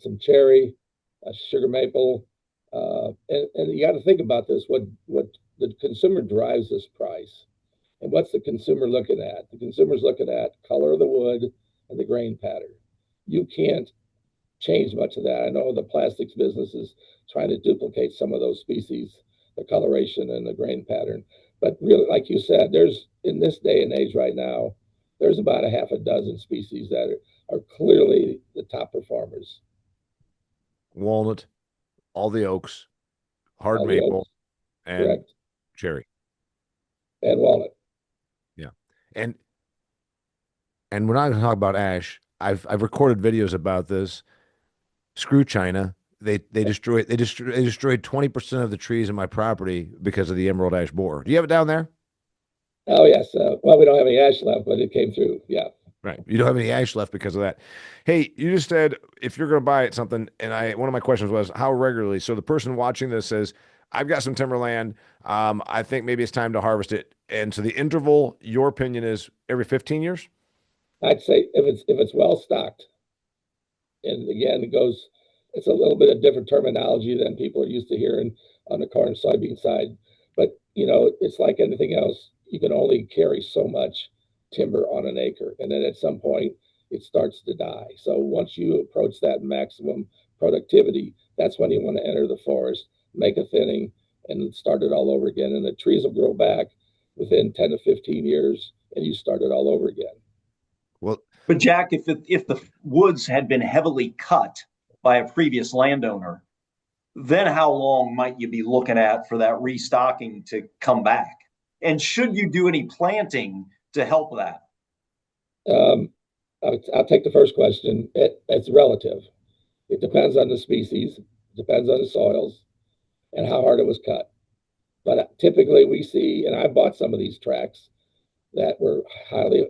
some cherry, sugar maple, and you got to think about this. What the consumer drives this price, and what's the consumer looking at? The consumer's looking at color of the wood and the grain pattern. You can't change much of that. I know the plastics business is trying to duplicate some of those species, the coloration and the grain pattern. But really, like you said, there's in this day and age right now, there's about a half a dozen species that are clearly the top performers. Walnut, all the oaks, hard All the maple, oaks, and correct, cherry. and walnut. Yeah. And we're not going to talk about ash. I've recorded videos about this. Screw China. They destroyed 20% of the trees in my property because of the emerald ash borer. Do you have it down there? Oh yes. Well, we don't have any ash left, but it came through. Yeah. Right. You don't have any ash left because of that. Hey, you just said if you're going to buy it something, and one of my questions was how regularly. So the person watching this says, I've got some timberland. I think maybe it's time to harvest it. And so the interval, your opinion is every 15 years? I'd say if it's well stocked, and again, it's a little bit of different terminology than people are used to hearing on the corn and soybean side. But, it's like anything else. You can only carry so much timber on an acre. And then at some point, it starts to die. So once you approach that maximum productivity, that's when you want to enter the forest, make a thinning, and start it all over again. And the trees will grow back within 10 to 15 years, and you start it all over again. Well, But Jack, if the woods had been heavily cut by a previous landowner, then how long might you be looking at for that restocking to come back? And should you do any planting to help that? Um, I'll take the first question. It's relative. It depends on the species, depends on the soils, and how hard it was cut. But typically, we see, and I bought some of these tracks that were highly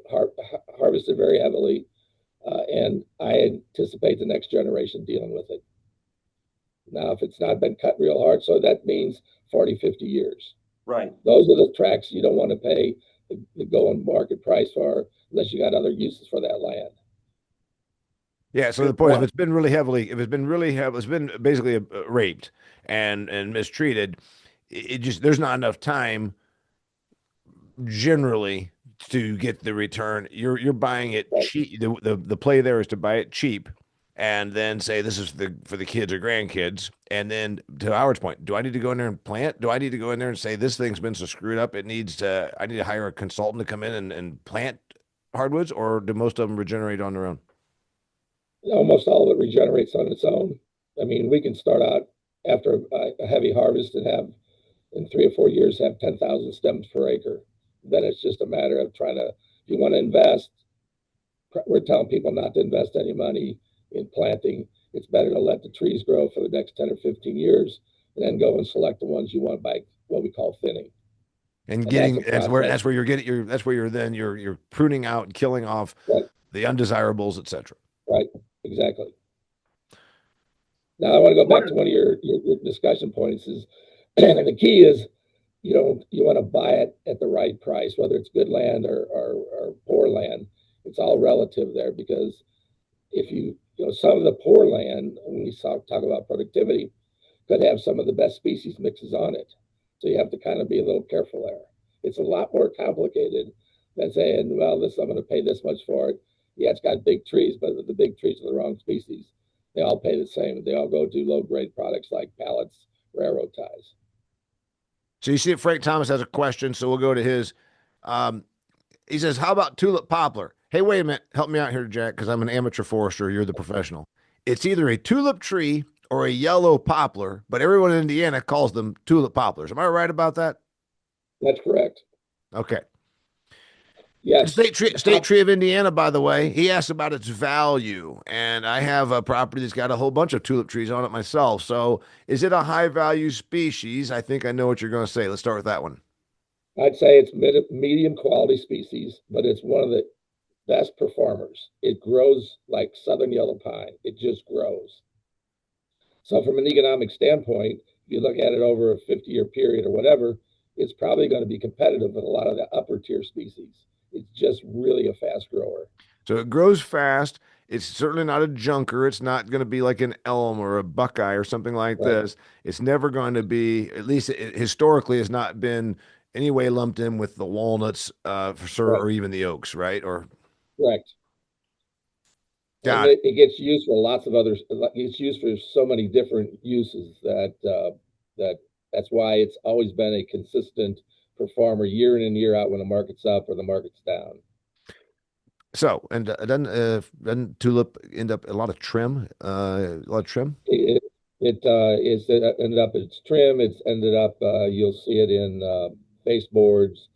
harvested very heavily, and I anticipate the next generation dealing with it. Now, if it's not been cut real hard, so that means 40, 50 years. Right. Those are the tracks you don't want to pay the going market price for unless you got other uses for that land. yeah. So the Good point is, point. if it's been really heavy, it's been basically raped and mistreated. It just there's not enough time generally to get the return. You're buying it Right. cheap. The play there is to buy it cheap and then say this is for the kids or grandkids. And then to Howard's point, do I need to go in there and plant? Do I need to go in there and say this thing's been so screwed up it needs to I need to hire a consultant to come in and plant hardwoods, or do most of them regenerate on their own? Almost all of it regenerates on its own. I mean, we can start out after a heavy harvest and have in 3 or 4 years have 10,000 stems per acre. Then it's just a matter of trying to, if you want to invest, we're telling people not to invest any money in planting. It's better to let the trees grow for the next 10 or 15 years and then go and select the ones you want by what we call thinning. And And that's getting a process. that's where you're getting that's where you're pruning out and killing off Right, the undesirables, etc. right, exactly. Now I want to go back What to one of your discussion points is the key is you want to buy it at the right price, whether it's good land or poor land. It's all relative there because if some of the poor land, when we talk about productivity, could have some of the best species mixes on it. So you have to kind of be a little careful there. It's a lot more complicated than saying, well, this I'm going to pay this much for it. Yeah, it's got big trees, but the big trees are the wrong species. They all pay the same. They all go to low grade products like pallets, railroad ties. So you see, Frank Thomas has a question, so we'll go to his. Um, he says, "How about tulip poplar?" Hey, wait a minute, help me out here, Jack, because I'm an amateur forester. You're the professional. It's either a tulip tree or a yellow poplar, but everyone in Indiana calls them tulip poplars. Am I right about that? That's correct. Okay. Yes. State tree of Indiana, by the way. He asked about its value, and I have a property that's got a whole bunch of tulip trees on it myself. So, is it a high value species? I think I know what you're going to say. Let's start with that one. I'd say it's medium quality species, but it's one of the best performers. It grows like southern yellow pine. It just grows. So from an economic standpoint, if you look at it over a 50-year period or whatever, it's probably going to be competitive with a lot of the upper tier species. It's just really a fast grower. So it grows fast. It's certainly not a junker. It's not going to be like an elm or a buckeye or something like Right, this. It's never going to be, at least it historically, has not been any way lumped in with the walnuts, for sure, right, or even the oaks, right? Or correct. And got it. it gets used for lots of others. It's used for so many different uses that that's why it's always been a consistent performer year in and year out when the market's up or the market's down. So, and then tulip end up a lot of trim, a lot of trim. It ended up it's trim. It's ended up you'll see it in baseboards,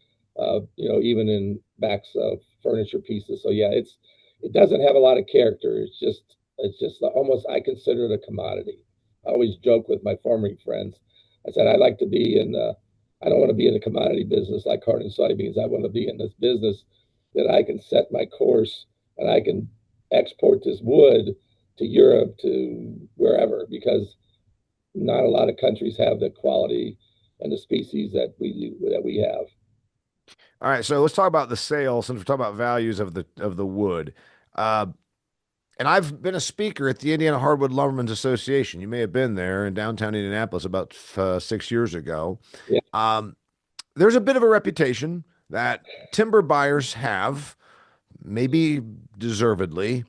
even in backs of furniture pieces. So yeah, it doesn't have a lot of character. It's just almost I consider it a commodity. I always joke with my farming friends. I said I like to be in. I don't want to be in the commodity business like corn and soybeans. I want to be in this business that I can set my course and I can export this wood to Europe, to wherever, because not a lot of countries have the quality and the species that we have. All right, so let's talk about the sale since we're talking about values of the wood. Uh, and I've been a speaker at the Indiana Hardwood Lumbermen's Association. You may have been there in downtown Indianapolis about 6 years ago. Yeah, Um, there's a bit of a reputation that timber buyers have, maybe deservedly,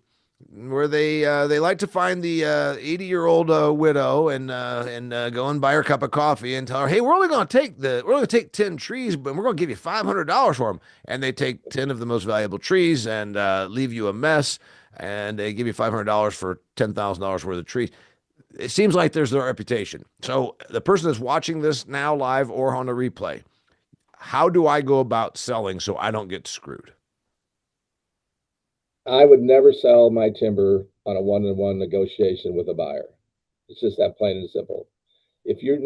where they like to find the 80-year-old widow and go and buy her a cup of coffee and tell her, "Hey, we're only gonna take 10 trees, but we're gonna give you $500 for them." And they take 10 of the most valuable trees and leave you a mess, and they give you $500 for $10,000 worth of trees. It seems like there's their reputation. So the person that's watching this now live or on a replay, how do I go about selling so I don't get screwed? I would never sell my timber on a one-on-one negotiation with a buyer. It's just that plain and simple. If you're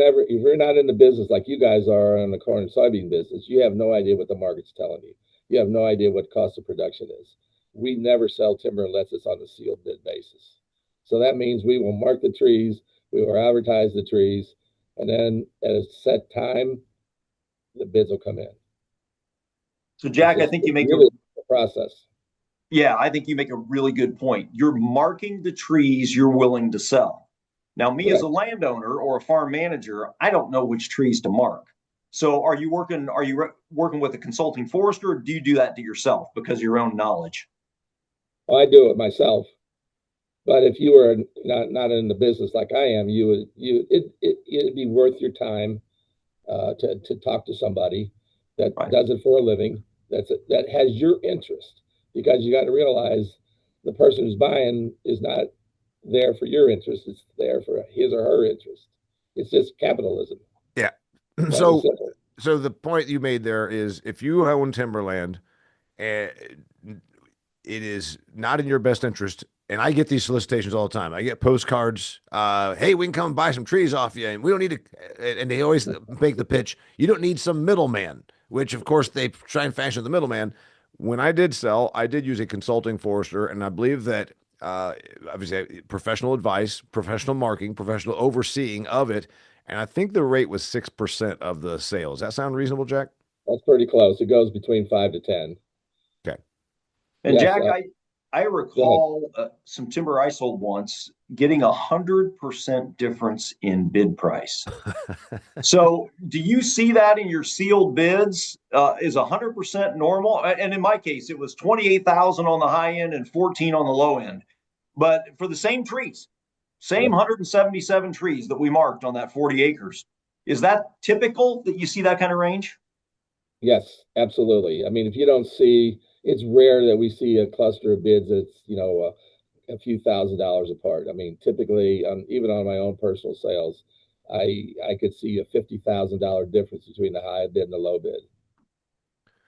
not in the business like you guys are in the corn and soybean business, you have no idea what the market's telling you. You have no idea what cost of production is. We never sell timber unless it's on a sealed bid basis. So that means we will mark the trees, we will advertise the trees, and then at a set time, the bids will come in. So It's Jack, I just think you it's make a really a process. yeah, I think you make a really good point. You're marking the trees you're willing to sell. Now, me as a Correct. landowner or a farm manager, I don't know which trees to mark. So, are you working with a consulting forester, or do you do that to yourself because of your own knowledge? I do it myself. But if you were not in the business like I am, it'd be worth your time to talk to somebody that Right. does it for a living, that has your interest, because you got to realize the person who's buying is not there for your interest; it's there for his or her interest. It's just capitalism, Yeah. plain and So simple. so the point you made there is if you own timberland, and it is not in your best interest. And I get these solicitations all the time. I get postcards. Hey, we can come buy some trees off you, and we don't need to. And they always make the pitch. You don't need some middleman, which of course they try and fashion the middleman. When I did sell, I did use a consulting forester, and I believe that obviously professional advice, professional marking, professional overseeing of it, and I think the rate was 6% of the sales. Does that sound reasonable, Jack? That's pretty close. It goes between 5 to 10. Okay. And Yes. Jack, I Go ahead. recall some timber I sold once getting 100% difference in bid price. So, do you see that in your sealed bids? Is 100% normal? And in my case, it was 28,000 on the high end and 14 on the low end. But for the same trees, same Yep. 177 trees that we marked on that 40 acres, is that typical that you see that kind of range? Yes, absolutely. I mean, if you don't see, it's rare that we see a cluster of bids that's, a few $1,000s apart. I mean, typically, even on my own personal sales, I could see a $50,000 difference between the high bid and the low bid.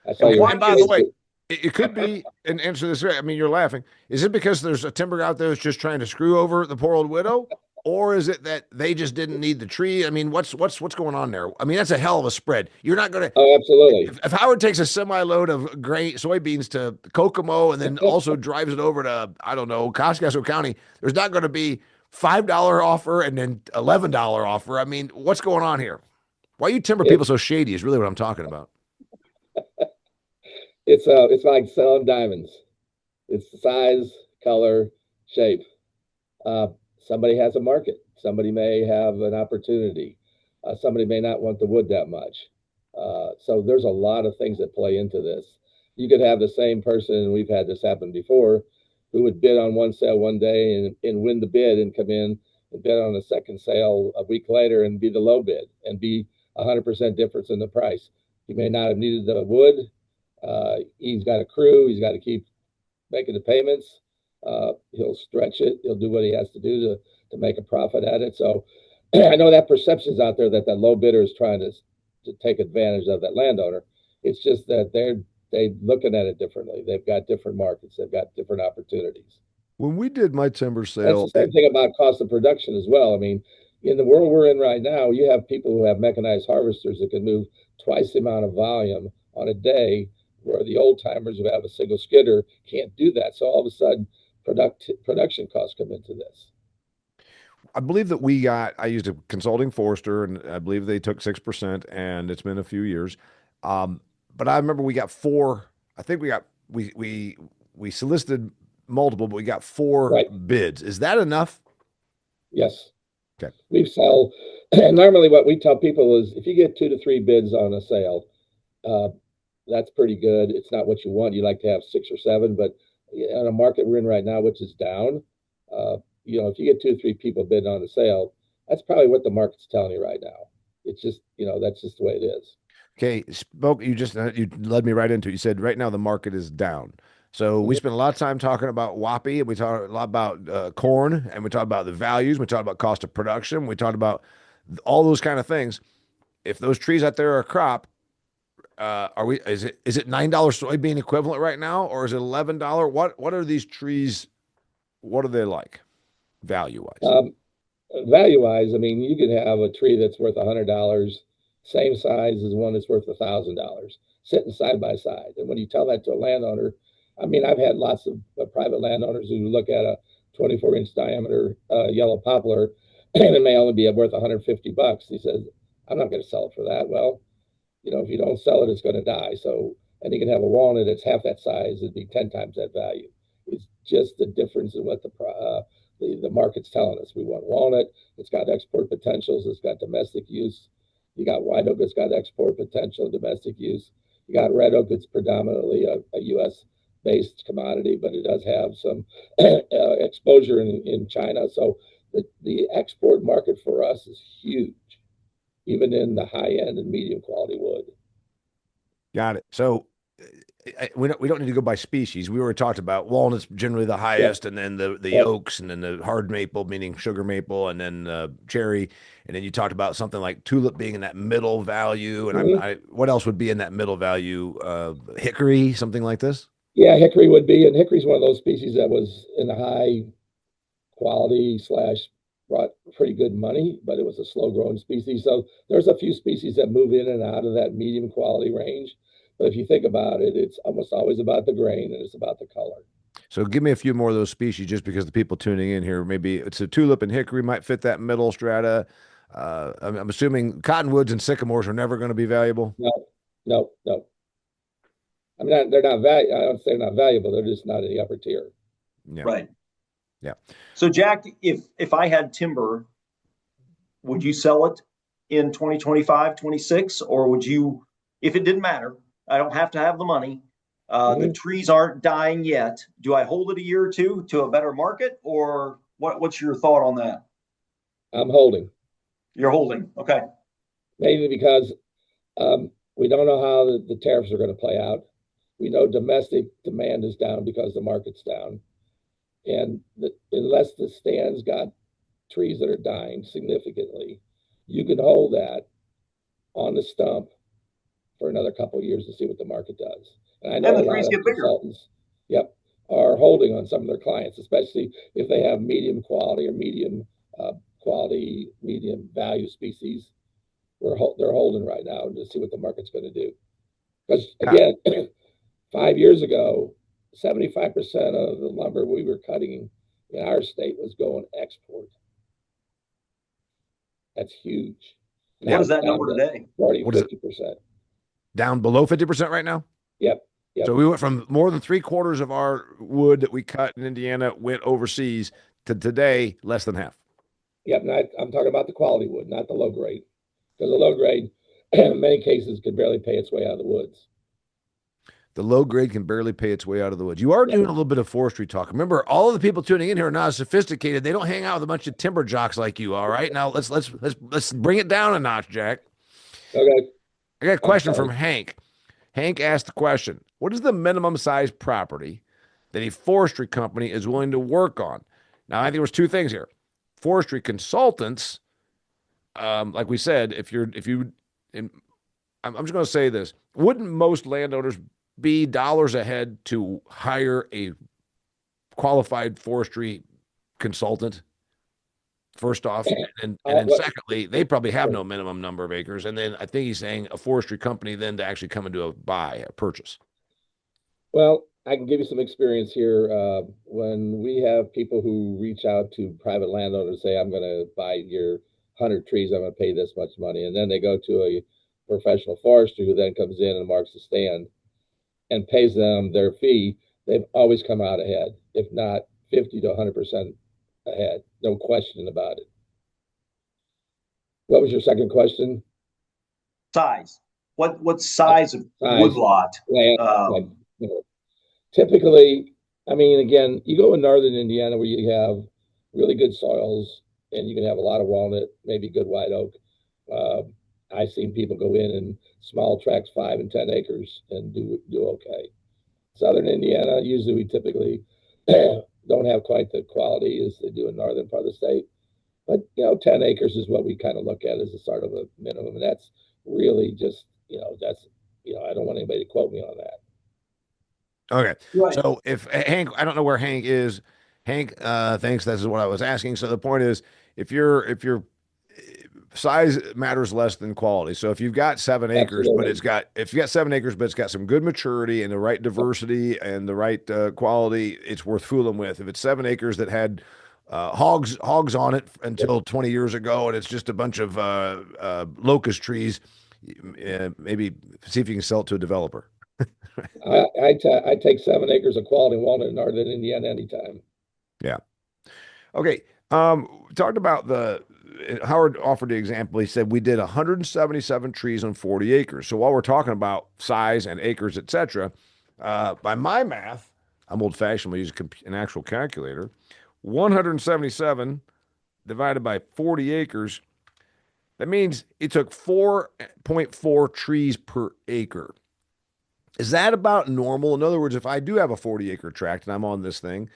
I saw And your And why by the is way, it could be, and answer this. I mean, you're laughing. Is it because there's a timber out there that's just trying to screw over the poor old widow? or is it that they just didn't need the tree? I mean, what's going on there? I mean, that's a hell of a spread. You're not going to Oh, absolutely. if Howard takes a semi load of grain soybeans to Kokomo and then also drives it over to I don't know Coscaso County, there's not going to be $5 offer and then $11 offer. I mean, what's going on here? Why you timber people It's so shady is really what I'm talking about. it's like selling diamonds. It's the size, color, shape. Uh, Somebody has a market. Somebody may have an opportunity. Somebody may not want the wood that much. So there's a lot of things that play into this. You could have the same person, and we've had this happen before, who would bid on one sale one day and win the bid and come in and bid on a second sale a week later and be the low bid and be 100% difference in the price. He may not have needed the wood. He's got a crew. He's got to keep making the payments. He'll stretch it. He'll do what he has to do to make a profit at it. So I know that perception's out there that low bidder is trying to take advantage of that landowner. It's just that they're looking at it differently. They've got different markets. They've got different opportunities. When we did my timber That's sale, the same thing about cost of production as well. I mean, in the world we're in right now, you have people who have mechanized harvesters that can move twice the amount of volume on a day, where the old timers who have a single skidder can't do that. So all of a sudden, production costs come into this. I believe that I used a consulting forester, and I believe they took 6%, and it's been a few years. Um, but I remember we got four. I think we solicited multiple, but we got four Right. bids. Is that enough? Yes. Okay. We sell. Normally, what we tell people is if you get 2 to 3 bids on a sale, uh, that's pretty good. It's not what you want. You like to have 6 or 7, but in a market we're in right now, which is down, uh, if you get 2 or 3 people bidding on a sale, that's probably what the market's telling you right now. It's just, that's just the way it is. Okay. You led me right into it. You said right now the market is down. So we Mhm. spent a lot of time talking about WAPI, and we talked a lot about corn, and we talked about the values. We talked about cost of production. We talked about all those kind of things. If those trees out there are a crop, are we? Is it $9 soybean equivalent right now, or is it $11? What are these trees? What are they like, value wise? Um, Value wise, I mean, you could have a tree that's worth $100, same size as one that's worth $1,000, sitting side by side. And when you tell that to a landowner, I mean, I've had lots of private landowners who look at a 24-inch diameter yellow poplar, and it may only be worth 150 bucks. He says, "I'm not going to sell it for that." Well, if you don't sell it, it's going to die. So, and you can have a walnut that's half that size, it'd be 10 times that value. It's just the difference in what the market's telling us. We want walnut. It's got export potentials. It's got domestic use. You got white oak. It's got export potential, domestic use. You got red oak. It's predominantly a U.S. based commodity, but it does have some exposure in China. So the export market for us is huge, even in the high end and medium quality wood. Got it. So we don't need to go by species. We already talked about walnuts generally the Yep. highest, and then the Yep. oaks, and then the hard maple, meaning sugar maple, and then cherry, and then you talked about something like tulip being in that middle value. And Mhm. what else would be in that middle value? Hickory, something like this. Yeah, hickory would be, and hickory's one of those species that was in the high quality slash brought pretty good money, but it was a slow growing species. So there's a few species that move in and out of that medium quality range. But if you think about it, it's almost always about the grain and it's about the color. So give me a few more of those species, just because the people tuning in here, maybe it's a tulip and hickory might fit that middle strata. I'm assuming cottonwoods and sycamores are never going to be valuable. No, no, no. I mean, they're not I don't say they're not valuable. They're just not in the upper tier. Yeah, Right. yeah. So Jack, if I had timber, would you sell it in 2025, 26, or would you, if it didn't matter, I don't have to have the money. The Mhm. trees aren't dying yet. Do I hold it a year or two to a better market, or what's your thought on that? I'm holding, You're holding. Okay. mainly because we don't know how the tariffs are going to play out. We know domestic demand is down because the market's down. And unless the stand's got trees that are dying significantly, you can hold that on the stump for another couple of years to see what the market does. And I And know the a lot trees of get bigger. consultants, yep, are holding on some of their clients, especially if they have medium quality or medium quality, medium value species they're holding right now to see what the market's going to do. Because again, 5 years ago, 75% of the lumber we were cutting in our state was going export. That's huge. What is that number today? 40, 50%. Down below 50% right now? Yep. So we went from more than 3/4 of our wood that we cut in Indiana went overseas to today less than half. Yep. I'm talking about the quality wood, not the low grade. Because the low grade, in many cases, could barely pay its way out of the woods. The low grade can barely pay its way out of the woods. You are doing a little bit of forestry talk. Remember, all of the people tuning in here are not as sophisticated. They don't hang out with a bunch of timber jocks like you. All right, now let's bring it down a notch, Jack. Okay. I got a question from Hank. Hank asked the question: what is the minimum size property that a forestry company is willing to work on? Now, I think there was two things here. Forestry consultants, like we said, I'm just going to say this: wouldn't most landowners be dollars ahead to hire a qualified forestry consultant? First off, and then secondly, they probably have no minimum number of acres. And then I think he's saying a forestry company then to actually come and do a purchase. Well, I can give you some experience here. When we have people who reach out to private landowners, say, I'm going to buy your 100 trees, I'm going to pay this much money. And then they go to a professional forester who then comes in and marks the stand and pays them their fee. They've always come out ahead, if not 50 to 100% ahead. No question about it. What was your second question? Size. What size of woodlot? Typically, I mean, again, you go in northern Indiana where you have really good soils and you can have a lot of walnut, maybe good white oak. I've seen people go in small tracts, 5 and 10 acres, and do okay. Southern Indiana, usually we typically don't have quite the quality as they do in northern part of the state. But, 10 acres is what we kind of look at as a sort of a minimum. And that's really just, I don't want anybody to quote me on that. Okay. Right. So if Hank, I don't know where Hank is. Hank thinks this is what I was asking. So the point is, if your size matters less than quality. So if you've got 7 acres, but if you got 7 acres, but it's got some good maturity and the right diversity and the right quality, it's worth fooling with. If it's 7 acres that had hogs on it until 20 years ago, and it's just a bunch of locust trees, maybe see if you can sell it to a developer. I take 7 acres of quality walnut in northern Indiana anytime. Yeah. Okay. Talked about Howard offered the example. He said we did 177 trees on 40 acres. So while we're talking about size and acres, etc., by my math, I'm old fashioned. We use an actual calculator. 177 divided by 40 acres. That means it took 4.4 trees per acre. Is that about normal? In other words, if I do have a 40-acre tract and I'm on this thing,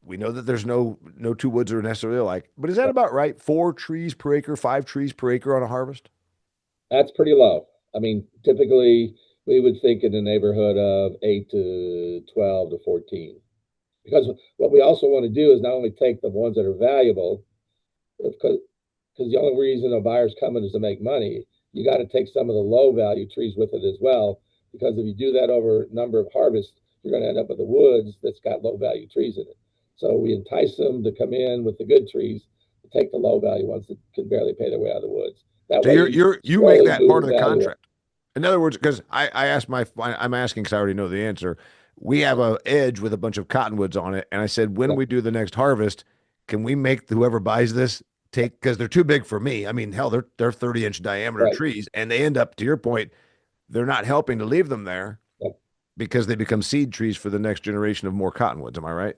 we know that there's no two woods are necessarily alike, but is that about right? 4 trees per acre, 5 trees per acre on a harvest? That's pretty low. I mean, typically we would think in the neighborhood of 8 to 12 to 14. Because what we also want to do is not only take the ones that are valuable, because the only reason a buyer's coming is to make money. You got to take some of the low value trees with it as well, because if you do that over a number of harvests, you're going to end up with the woods that's got low value trees in it. So we entice them to come in with the good trees, to take the low value ones that can barely pay their way out of the woods. That so way you make that part of the contract. In other words, because I'm asking because I already know the answer. We have an edge with a bunch of cottonwoods on it, and I said, when we do the next harvest, can we make whoever buys this because they're too big for me. I mean, hell, they're 30-inch diameter trees, and they end up, to your point, they're not helping to leave them there because they become seed trees for the next generation of more cottonwoods. Am I right?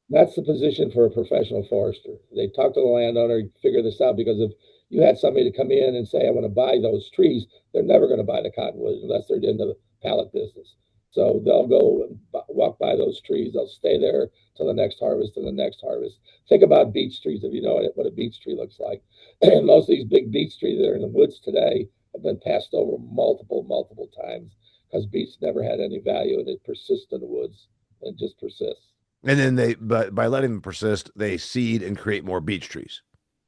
That's the position for a professional forester. They talk to the landowner, figure this out, because if you had somebody to come in and say, I want to buy those trees, they're never going to buy the cottonwoods unless they're into the pallet business. So they'll go and walk by those trees. They'll stay there till the next harvest and the next harvest. Think about beech trees, if you know what a beech tree looks like. Most of these big beech trees that are in the woods today have been passed over multiple times because beech never had any value, and it persists in the woods and just persists. And then but by letting them persist, they seed and create more beech trees.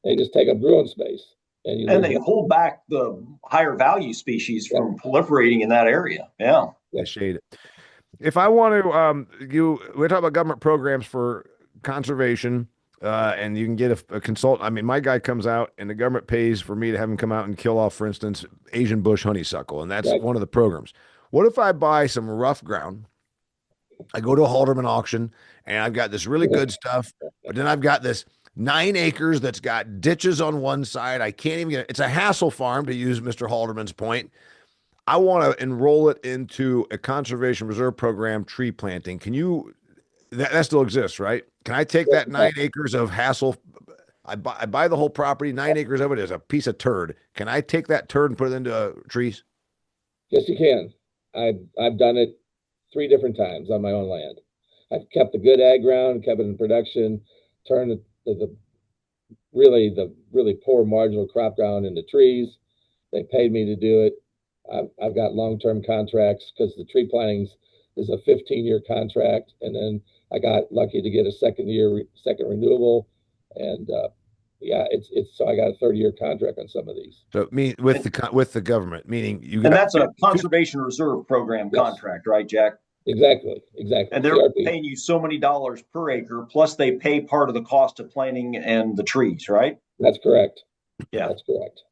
They just take up growing space, and they hold back the higher value species from proliferating in that area. Yeah. They shade it. If I want to, we're talking about government programs for conservation, and you can get a consultant. I mean, my guy comes out and the government pays for me to have him come out and kill off, for instance, Asian bush honeysuckle, and that's one of the programs. What if I buy some rough ground? I go to a Halderman auction and I've got this really good stuff, but then I've got this 9 acres that's got ditches on one side. I can't even get it's a hassle farm, to use Mr. Halderman's point. I want to enroll it into a conservation reserve program, tree planting. Can you, that still exists, right? Can I take that 9 acres of hassle? I buy the whole property, 9 acres of it is a piece of turd. Can I take that turd and put it into trees? Yes, you can. I've done it 3 different times on my own land. I've kept the good ag ground, kept it in production, turned the really poor marginal crop ground into trees. They paid me to do it. I've got long-term contracts because the tree plantings is a 15-year contract, and then I got lucky to get a second renewable, and it's so I got a 30-year contract on some of these. So with the government, meaning and that's a conservation reserve program contract, right, Jack? Exactly. And they're paying you so many dollars per acre, plus they pay part of the cost of planting and the trees, right? That's correct. Yeah, that's correct.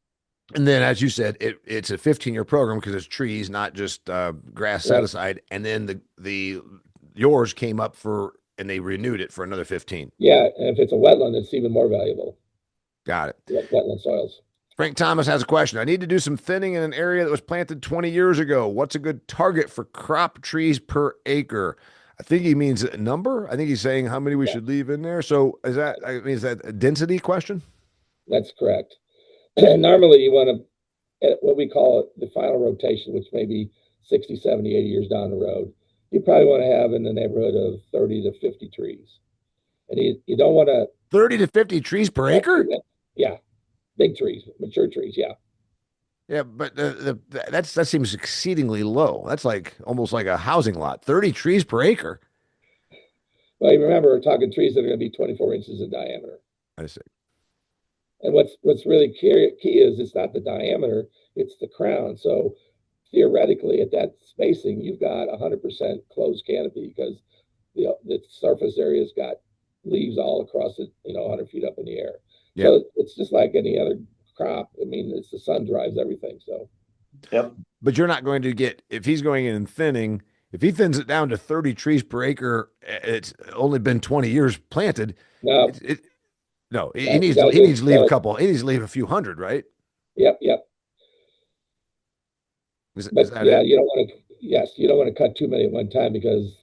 And then, as you said, it's a 15-year program because it's trees, not just grass set aside. And then the yours came up and they renewed it for another 15. Yeah, and if it's a wetland, it's even more valuable. Got it. Wetland soils. Frank Thomas has a question. I need to do some thinning in an area that was planted 20 years ago. What's a good target for crop trees per acre? I think he means a number. I think he's saying how many we should leave in there. So is that a density question? That's correct. Normally you want to, what we call it, the final rotation, which may be 60, 70, 80 years down the road. You probably want to have in the neighborhood of 30 to 50 trees. And you don't want to 30 to 50 trees per acre? Yeah. Big trees, mature trees, yeah. Yeah, but that seems exceedingly low. That's like almost like a housing lot. 30 trees per acre. Well, you remember we're talking trees that are going to be 24 inches in diameter. I see. And what's really key is it's not the diameter, it's the crown. So theoretically, at that spacing, you've got 100% closed canopy because the surface area's got leaves all across it, 100 feet up in the air. Yep. So it's just like any other crop. I mean, it's the sun drives everything. So, yep. But you're not going to get, if he's going in and thinning, if he thins it down to 30 trees per acre, it's only been 20 years planted. No, he needs to leave a couple. He needs to leave a few hundred, right? Yep. Is that it? You don't want to. Yes, you don't want to cut too many at one time because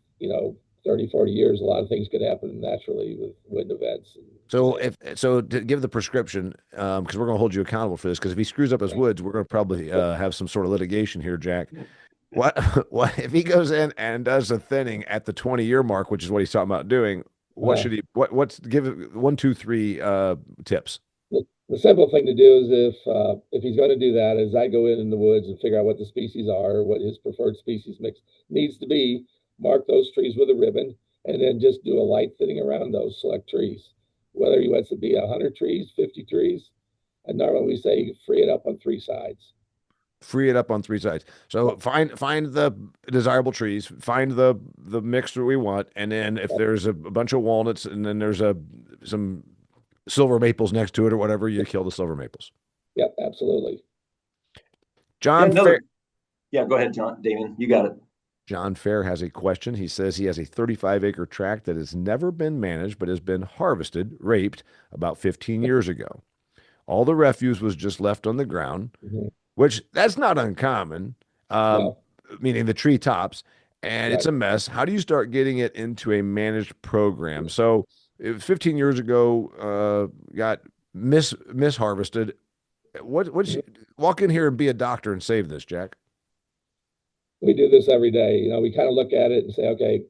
30, 40 years, a lot of things could happen naturally with wind events. So to give the prescription, because we're going to hold you accountable for this, because if he screws up his woods, we're going to probably have some sort of litigation here, Jack. What if he goes in and does a thinning at the 20-year mark, which is what he's talking about doing? What should he? What's give it 1, 2, 3 tips? The simple thing to do is if he's going to do that, is I go in the woods and figure out what the species are, what his preferred species mix needs to be. Mark those trees with a ribbon, and then just do a light thinning around those select trees. Whether he wants to be 100 trees, 50 trees, and normally we say free it up on 3 sides. Free it up on 3 sides. So find the desirable trees, find the mixture we want, and then if there's a bunch of walnuts and then there's some silver maples next to it or whatever, you kill the silver maples. Yep, absolutely. John, go ahead, John. Damien, you got it. John Fair has a question. He says he has a 35-acre tract that has never been managed but has been raped about 15 years ago. All the refuse was just left on the ground, which that's not uncommon, meaning the tree tops, and it's a mess. How do you start getting it into a managed program? So 15 years ago, got misharvested. Walk in here and be a doctor and save this, Jack. We do this every day. We kind of look at it and say, okay,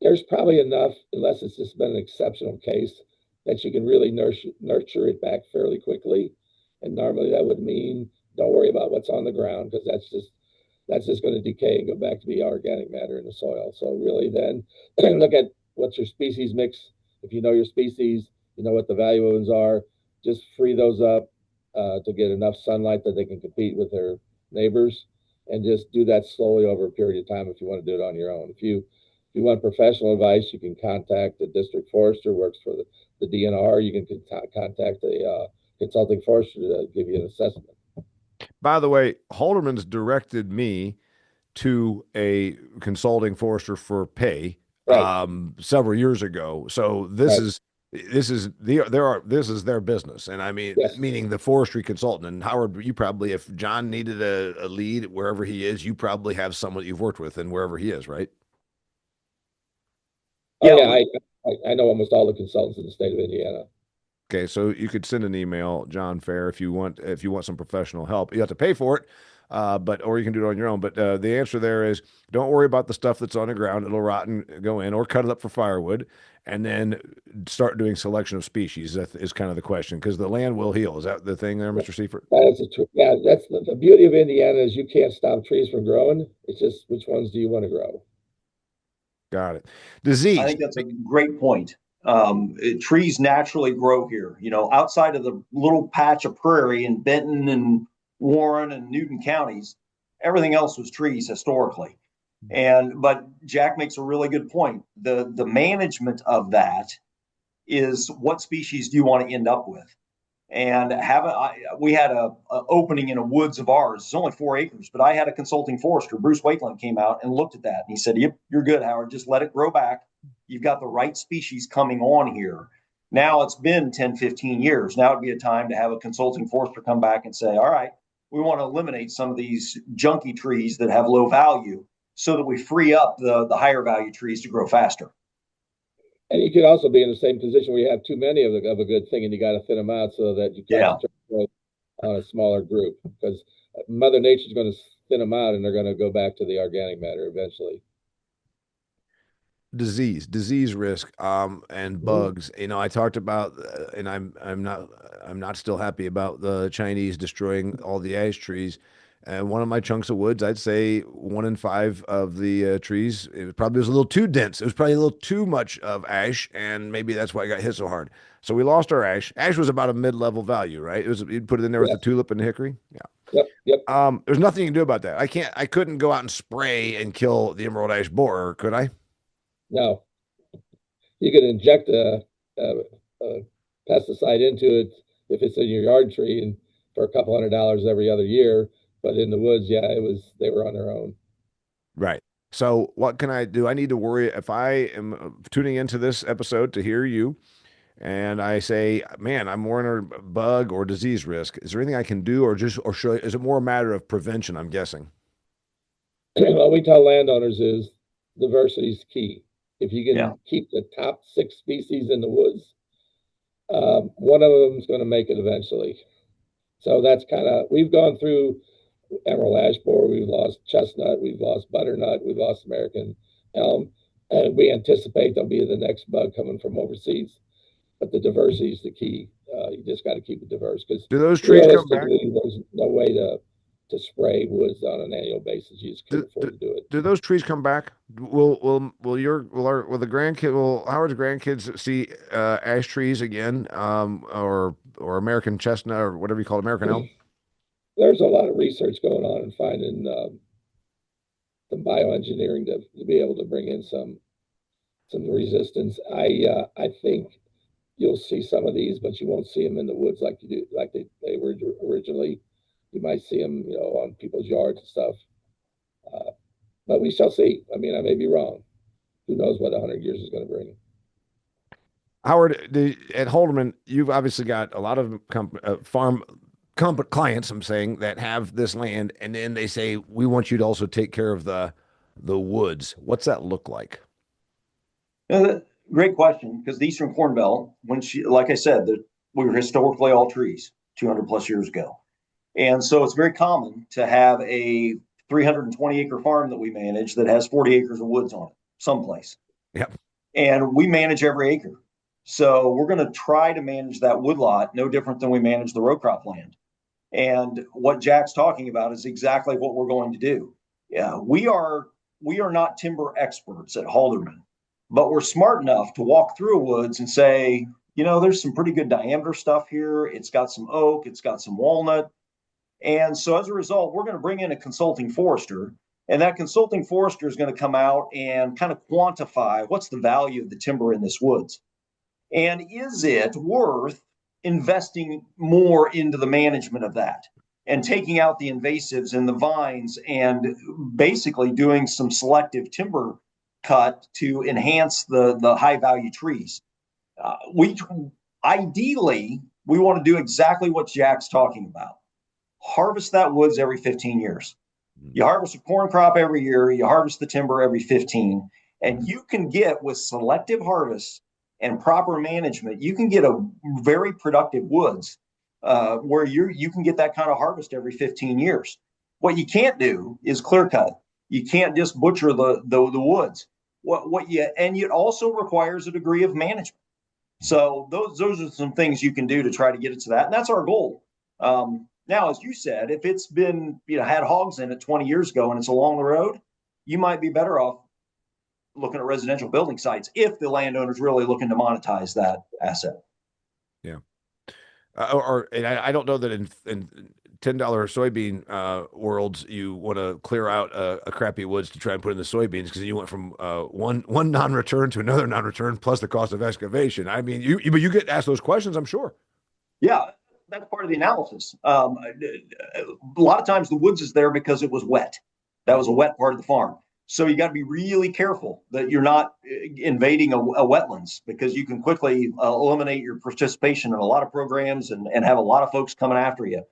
there's probably enough, unless it's just been an exceptional case, that you can really nurture it back fairly quickly. And normally that would mean don't worry about what's on the ground because that's just going to decay and go back to be organic matter in the soil. So really then look at what's your species mix. If you know your species, you know what the value ones are. Just free those up to get enough sunlight that they can compete with their neighbors, and just do that slowly over a period of time if you want to do it on your own. If you want professional advice, you can contact the district forester, works for the DNR. You can contact a consulting forester to give you an assessment. By the way, Halderman's directed me to a consulting forester for pay Right, several years ago. So right. this is their business, and I mean, Yes. meaning the forestry consultant. And Howard, you probably, if John needed a lead wherever he is, you probably have someone you've worked with and wherever he is, right? Oh Yeah, yeah, I know almost all the consultants in the state of Indiana. Okay, so you could send an email, John Fair, if you want some professional help. You have to pay for it, but or you can do it on your own. But the answer there is don't worry about the stuff that's on the ground; it'll rot and go in, or cut it up for firewood, and then start doing selection of species. That is kind of the question because the land will heal. Is that the thing there, Mr. Seifert? That is yeah, that's the beauty of Indiana is you can't stop trees from growing. It's just which ones do you want to grow? Got it. I Disease. think that's a great point. Trees naturally grow here. You know, outside of the little patch of prairie in Benton and Warren and Newton counties, everything else was trees historically. And but Jack makes a really good point. The management of that is what species do you want to end up with? And we had a opening in a woods of ours. It's only 4 acres, but I had a consulting forester, Bruce Wakeland, came out and looked at that, and he said, "Yep, you're good, Howard. Just let it grow back. You've got the right species coming on here." Now it's been 10, 15 years. Now it'd be a time to have a consulting forester come back and say, "All right, we want to eliminate some of these junky trees that have low value so that we free up the higher value trees to grow faster." And you could also be in the same position where you have too many of a good thing, and you got to thin them out so that you Yeah. concentrate on a smaller group. Because Mother Nature's going to thin them out, and they're going to go back to the organic matter eventually. Disease risk, and Mhm. bugs. You know, I talked about, and I'm not still happy about the Chinese destroying all the ash trees. And one of my chunks of woods, I'd say 1 in 5 of the trees, it probably was a little too dense. It was probably a little too much of ash, and maybe that's why I got hit so hard. So we lost our ash. Ash was about a mid-level value, right? It was you'd put it in there with the Yes. tulip and the hickory. Yeah. Yep. Yep. There's nothing you can do about that. I couldn't go out and spray and kill the emerald ash borer, could I? Now you could inject a pesticide into it if it's in your yard tree, and for a couple $100 every other year. But in the woods, yeah, they were on their own. Right. So what can I do? I need to worry if I am tuning into this episode to hear you and I say, man, I'm more in a bug or disease risk. Is there anything I can do or should, is it more a matter of prevention, I'm guessing? What we tell landowners is diversity is key. If you Yeah. can keep the top 6 species in the woods, one of them is going to make it eventually. So that's kind of, we've gone through emerald ash borer, we've lost chestnut, we've lost butternut, we've lost American elm, and we anticipate there'll be the next bug coming from overseas. But the diversity is the key. You just got to keep it diverse because Do those trees come back? realistically, there's no way to spray woods on an annual basis. You just Do, can't do, afford to do it. do those trees come back? Will the grandkid will Howard's grandkids see ash trees again, or American chestnut or whatever you call it, American elm? There's a lot of research going on and finding some bioengineering to be able to bring in some resistance. I think you'll see some of these, but you won't see them in the woods like you do like they were originally. You might see them, on people's yards and stuff. Uh, but we shall see. I mean, I may be wrong. Who knows what 100 years is going to bring? Howard, at Holderman, you've obviously got a lot of farm clients. I'm saying that have this land, and then they say we want you to also take care of the woods. What's that look like? Great question, because the Eastern Corn Belt, like I said, we were historically all trees 200 plus years ago. And so it's very common to have a 320-acre farm that we manage that has 40 acres of woods on it, someplace. Yep. And we manage every acre. So we're going to try to manage that woodlot no different than we manage the row crop land. And what Jack's talking about is exactly what we're going to do. Yeah, we are not timber experts at Halderman. but we're smart enough to walk through a woods and say, there's some pretty good diameter stuff here. It's got some oak, it's got some walnut. And so as a result, we're going to bring in a consulting forester, and that consulting forester is going to come out and kind of quantify what's the value of the timber in this woods. And is it worth investing more into the management of that and taking out the invasives and the vines and basically doing some selective timber cut to enhance the high value trees? We ideally we want to do exactly what Jack's talking about. Harvest that woods every 15 years. You harvest a corn crop every year, you harvest the timber every 15, and you can get, with selective harvest and proper management, you can get a very productive woods where you can get that kind of harvest every 15 years. What you can't do is clear cut. You can't just butcher the woods. And it also requires a degree of management. So those are some things you can do to try to get it to that, and that's our goal. Now, as you said, if it's been, had hogs in it 20 years ago and it's along the road, you might be better off looking at residential building sites if the landowner's really looking to monetize that asset. Yeah. And I don't know that in $10 soybean worlds, you want to clear out a crappy woods to try and put in the soybeans, because you went from one non-return to another non-return plus the cost of excavation. I mean, but you get asked those questions, I'm sure. Yeah. That's part of the analysis. A lot of times the woods is there because it was wet. That was a wet part of the farm. So you got to be really careful that you're not invading a wetlands, because you can quickly eliminate your participation in a lot of programs and have a lot of folks coming after you.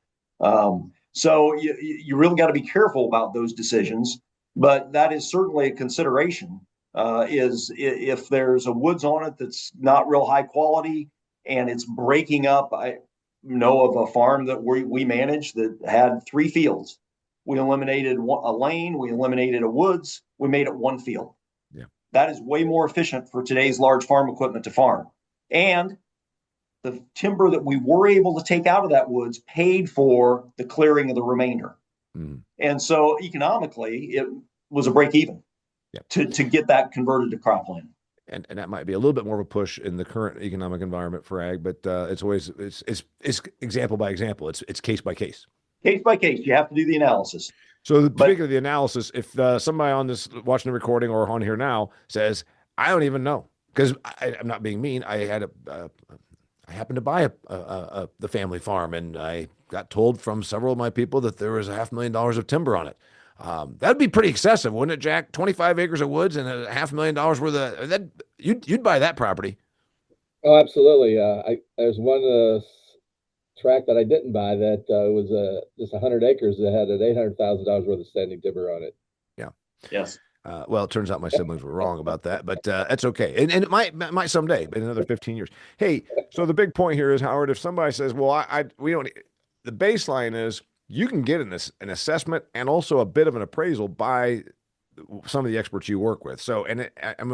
So you really got to be careful about those decisions. But that is certainly a consideration, is if there's a woods on it that's not real high quality and it's breaking up. I know of a farm that we managed that had 3 fields. We eliminated a lane, we eliminated a woods, we made it one field. Yeah. That is way more efficient for today's large farm equipment to farm. And the timber that we were able to take out of that woods paid for the clearing of the remainder. And so economically, it was a break even to get that converted to cropland. And that might be a little bit more of a push in the current economic environment for ag, but it's always it's example by example. It's case by case. Case by case, you have to do the analysis. So speaking of the analysis, if somebody on this watching the recording or on here now says, "I don't even know," because I'm not being mean, I happened to buy the family farm, and I got told from several of my people that there was $500,000 of timber on it. That'd be pretty excessive, wouldn't it, Jack? 25 acres of woods and $500,000 worth of that. You'd buy that property. Oh, absolutely. There's one tract that I didn't buy that was just 100 acres that had an $800,000 worth of standing timber on it. Yeah. Yes. Well, it turns out my siblings were wrong about that, but that's okay. And it might someday, in another 15 years. Hey, so the big point here is, Howard, if somebody says, well, we don't, the baseline is you can get an assessment and also a bit of an appraisal by some of the experts you work with. So, I mean,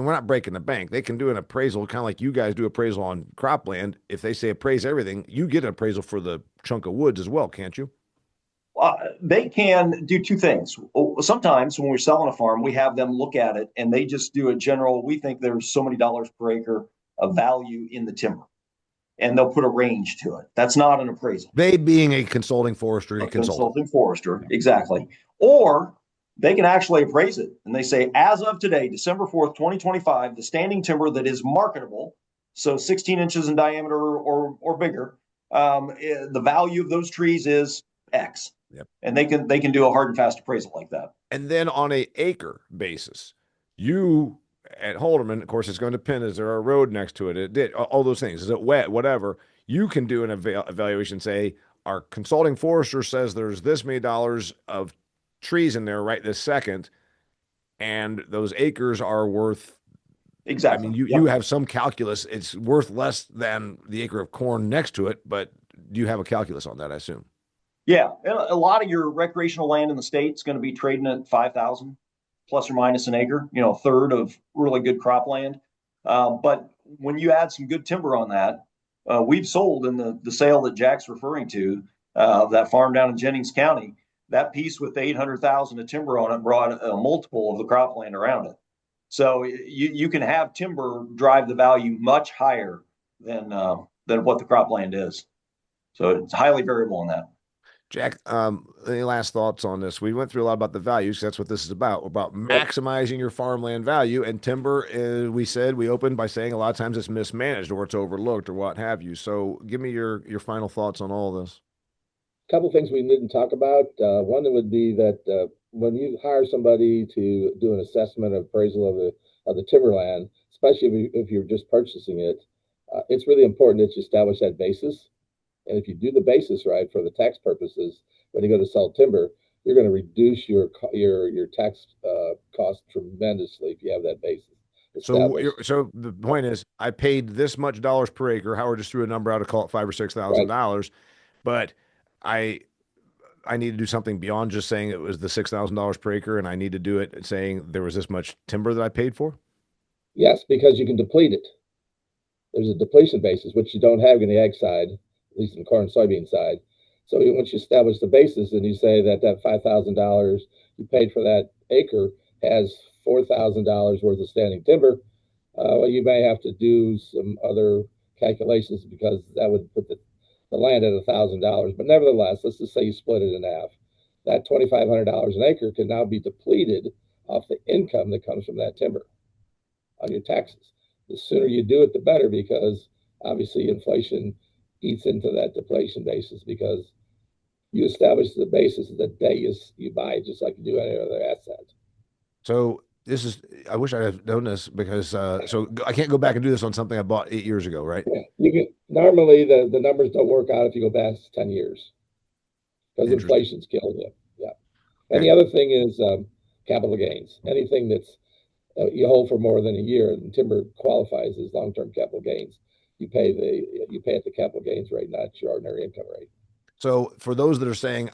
we're not breaking the bank. They can do an appraisal, kind of like you guys do appraisal on cropland. If they say appraise everything, you get an appraisal for the chunk of woods as well, can't you? They can do 2 things. Sometimes when we're selling a farm, we have them look at it and they just do a general, we think there's so many dollars per acre of value in the timber, and they'll put a range to it. That's not an appraisal. They being a consulting forestry consultant. Consulting forester, exactly. Or they can actually appraise it and they say, as of today, December 4th, 2025, the standing timber that is marketable, so 16 inches in diameter or bigger, the value of those trees is X. Yep. And they can do a hard and fast appraisal like that. And then on a acre basis, you at Holderman, of course, it's going to depend. Is there a road next to it? It did all those things. Is it wet? Whatever. You can do an evaluation. Say our consulting forester says there's this many dollars of trees in there right this second, and those acres are worth. Exactly. I mean, you have some calculus. It's worth less than the acre of corn next to it, but do you have a calculus on that? I assume. Yeah, a lot of your recreational land in the state is going to be trading at 5,000 plus or minus an acre. A third of really good cropland. But when you add some good timber on that, we've sold in the sale that Jack's referring to, that farm down in Jennings County. That piece with the 800,000 of timber on it brought a multiple of the cropland around it. So you can have timber drive the value much higher than what the cropland is. So it's highly variable in that. Jack, any last thoughts on this? We went through a lot about the values. That's what this is about Yep. maximizing your farmland value. And timber, we said we opened by saying a lot of times it's mismanaged or it's overlooked or what have you. So give me your final thoughts on all this. A couple things we didn't talk about. One would be that when you hire somebody to do an assessment of appraisal of the timberland, especially if you're just purchasing it, it's really important that you establish that basis. And if you do the basis right for the tax purposes, when you go to sell timber, you're going to reduce your tax cost tremendously if you have that basis established. So the point is, I paid this much dollars per acre. Howard just threw a number out to call it five or six thousand Right. dollars, but I I need to do something beyond just saying it was the $6,000 per acre, and I need to do it saying there was this much timber that I paid for. Yes, because you can deplete it. There's a depletion basis, which you don't have in the ag side, at least in the corn and soybean side. So once you establish the basis and you say that $5,000 you paid for that acre has $4,000 worth of standing timber, well, you may have to do some other calculations because that would put the land at $1,000. But nevertheless, let's just say you split it in half. That $2,500 an acre can now be depleted off the income that comes from that timber on your taxes. The sooner you do it, the better, because obviously inflation eats into that depletion basis because you establish the basis the day you buy it, just like you do any other asset. So this is, I wish I had known this because, so I can't go back and do this on something I bought 8 years ago, right? Yeah, you can normally the numbers don't work out if you go back 10 years because Interesting. inflation's killing you. Yeah. And Okay. the other thing is capital gains. Anything that's you hold for more than a year, and timber qualifies as long-term capital gains. You pay at the capital gains rate, not your ordinary income rate. So for those that are saying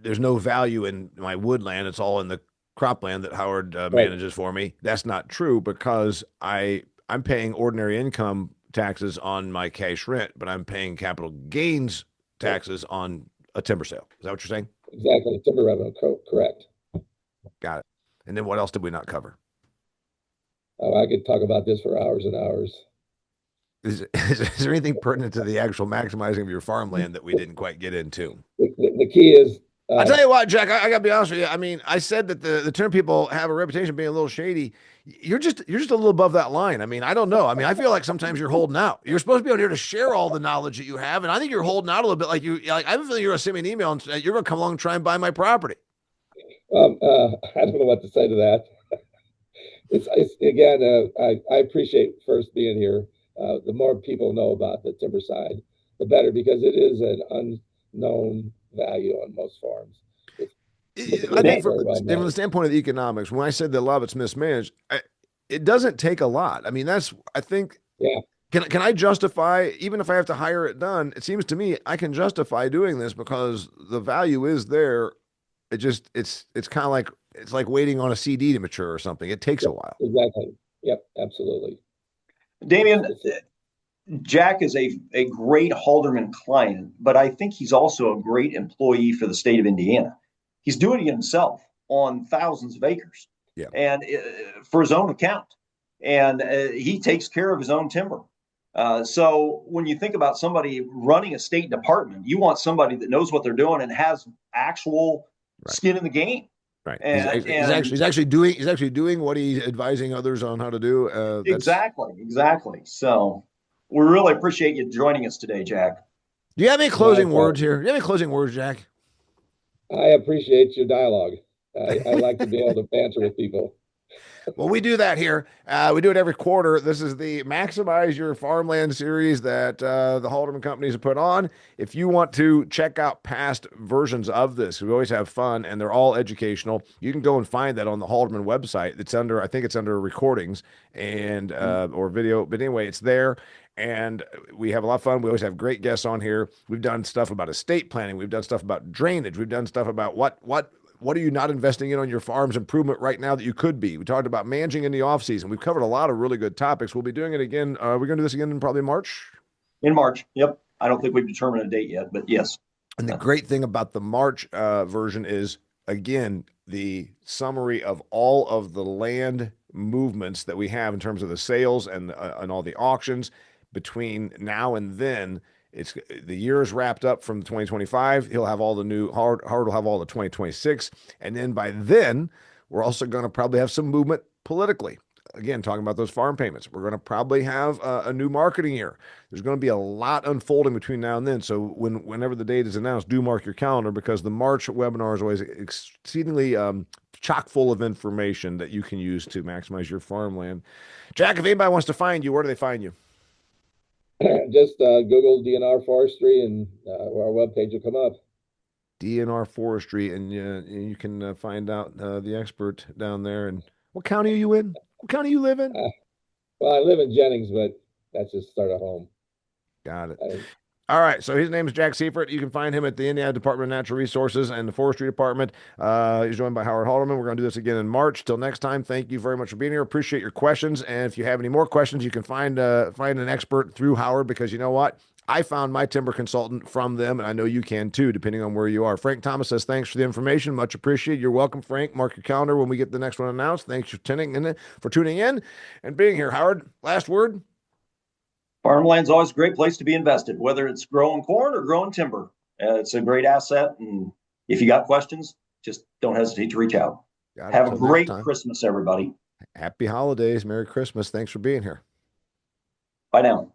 there's no value in my woodland, it's all in the cropland that Howard Right. manages for me. That's not true because I'm paying ordinary income taxes on my cash rent, but I'm paying capital gains Right. taxes on a timber sale. Is that what you're saying? Exactly. Timber revenue. Correct. Got it. And then what else did we not cover? Oh, I could talk about this for hours and hours. Is there anything pertinent to the actual maximizing of your farmland that we didn't quite get into? The key is I tell you what, Jack, I gotta be honest with you. I mean, I said that the term people have a reputation of being a little shady. You're just a little above that line. I mean, I don't know. I mean, I feel like sometimes you're holding out. You're supposed to be out here to share all the knowledge that you have, and I think you're holding out a little bit. Like I have a feeling you're gonna send me an email and you're gonna come along and try and buy my property. I don't know what to say to that. It's again, I appreciate first being here. The more people know about the timber side, the better, because it is an unknown value on most farms. It's I typically think not from very well from the managed. standpoint of the economics, when I said that a lot of it's mismanaged, it doesn't take a lot. I mean, that's I think Yeah, can I justify even if I have to hire it done? It seems to me I can justify doing this because the value is there. It's kind of like it's like waiting on a CD to mature or something. It takes a yep, while. exactly. Yep, absolutely. Damian, It's Jack is a great Halderman client, but I think he's also a great employee for the state of Indiana. He's doing it himself on thousands of acres Yeah. and for his own account. And he takes care of his own timber. So when you think about somebody running a state department, you want somebody that knows what they're doing and has actual Right. skin in the game. Right. And He's actually doing what he's advising others on how to do. That's exactly. So we really appreciate you joining us today, Jack. Do you have any not a closing words problem. here? Do you have any closing words, Jack? I appreciate your dialogue. I like to be able to banter with people. Well, we do that here. We do it every quarter. This is the Maximize Your Farmland series that the Haldeman companies have put on. If you want to check out past versions of this, we always have fun and they're all educational. You can go and find that on the Haldeman website. It's under, I think it's under recordings and or video, but anyway, it's there. And we have a lot of fun. We always have great guests on here. We've done stuff about estate planning. We've done stuff about drainage. We've done stuff about what are you not investing in on your farm's improvement right now that you could be? We talked about managing in the off season. We've covered a lot of really good topics. We'll be doing it again. We're going to do this again in probably March. In March. Yep. I don't think we've determined a date yet, but yes. And the great thing about the March version is, again, the summary of all of the land movements that we have in terms of the sales and all the auctions between now and then. It's the year is wrapped up from 2025. He'll have all the new Howard will have all the 2026, and then by then we're also going to probably have some movement politically. Again, talking about those farm payments, we're going to probably have a new marketing year. There's going to be a lot unfolding between now and then. So whenever the date is announced, do mark your calendar, because the March webinar is always exceedingly chock full of information that you can use to maximize your farmland. Jack, if anybody wants to find you, where do they find you? Just Google DNR Forestry and our webpage will come up. DNR Forestry, and you can find out the expert down there. And what county are you in? What county you live in? Well, I live in Jennings, but that's just start at home. Got it. All right, so his name is Jack Seifert. You can find him at the Indiana Department of Natural Resources and the Forestry Department. He's joined by Howard Halderman. We're going to do this again in March. Till next time, thank you very much for being here. Appreciate your questions. And if you have any more questions, you can find an expert through Howard, because you know what? I found my timber consultant from them, and I know you can too, depending on where you are. Frank Thomas says, thanks for the information. Much appreciated. You're welcome, Frank. Mark your calendar when we get the next one announced. Thanks for tuning in and being here. Howard, last word? Farmland's always a great place to be invested, whether it's growing corn or growing timber. It's a great asset. And if you got questions, just don't hesitate to reach out. Have a great Christmas, everybody. Happy holidays. Merry Christmas. Thanks for being here. Bye now.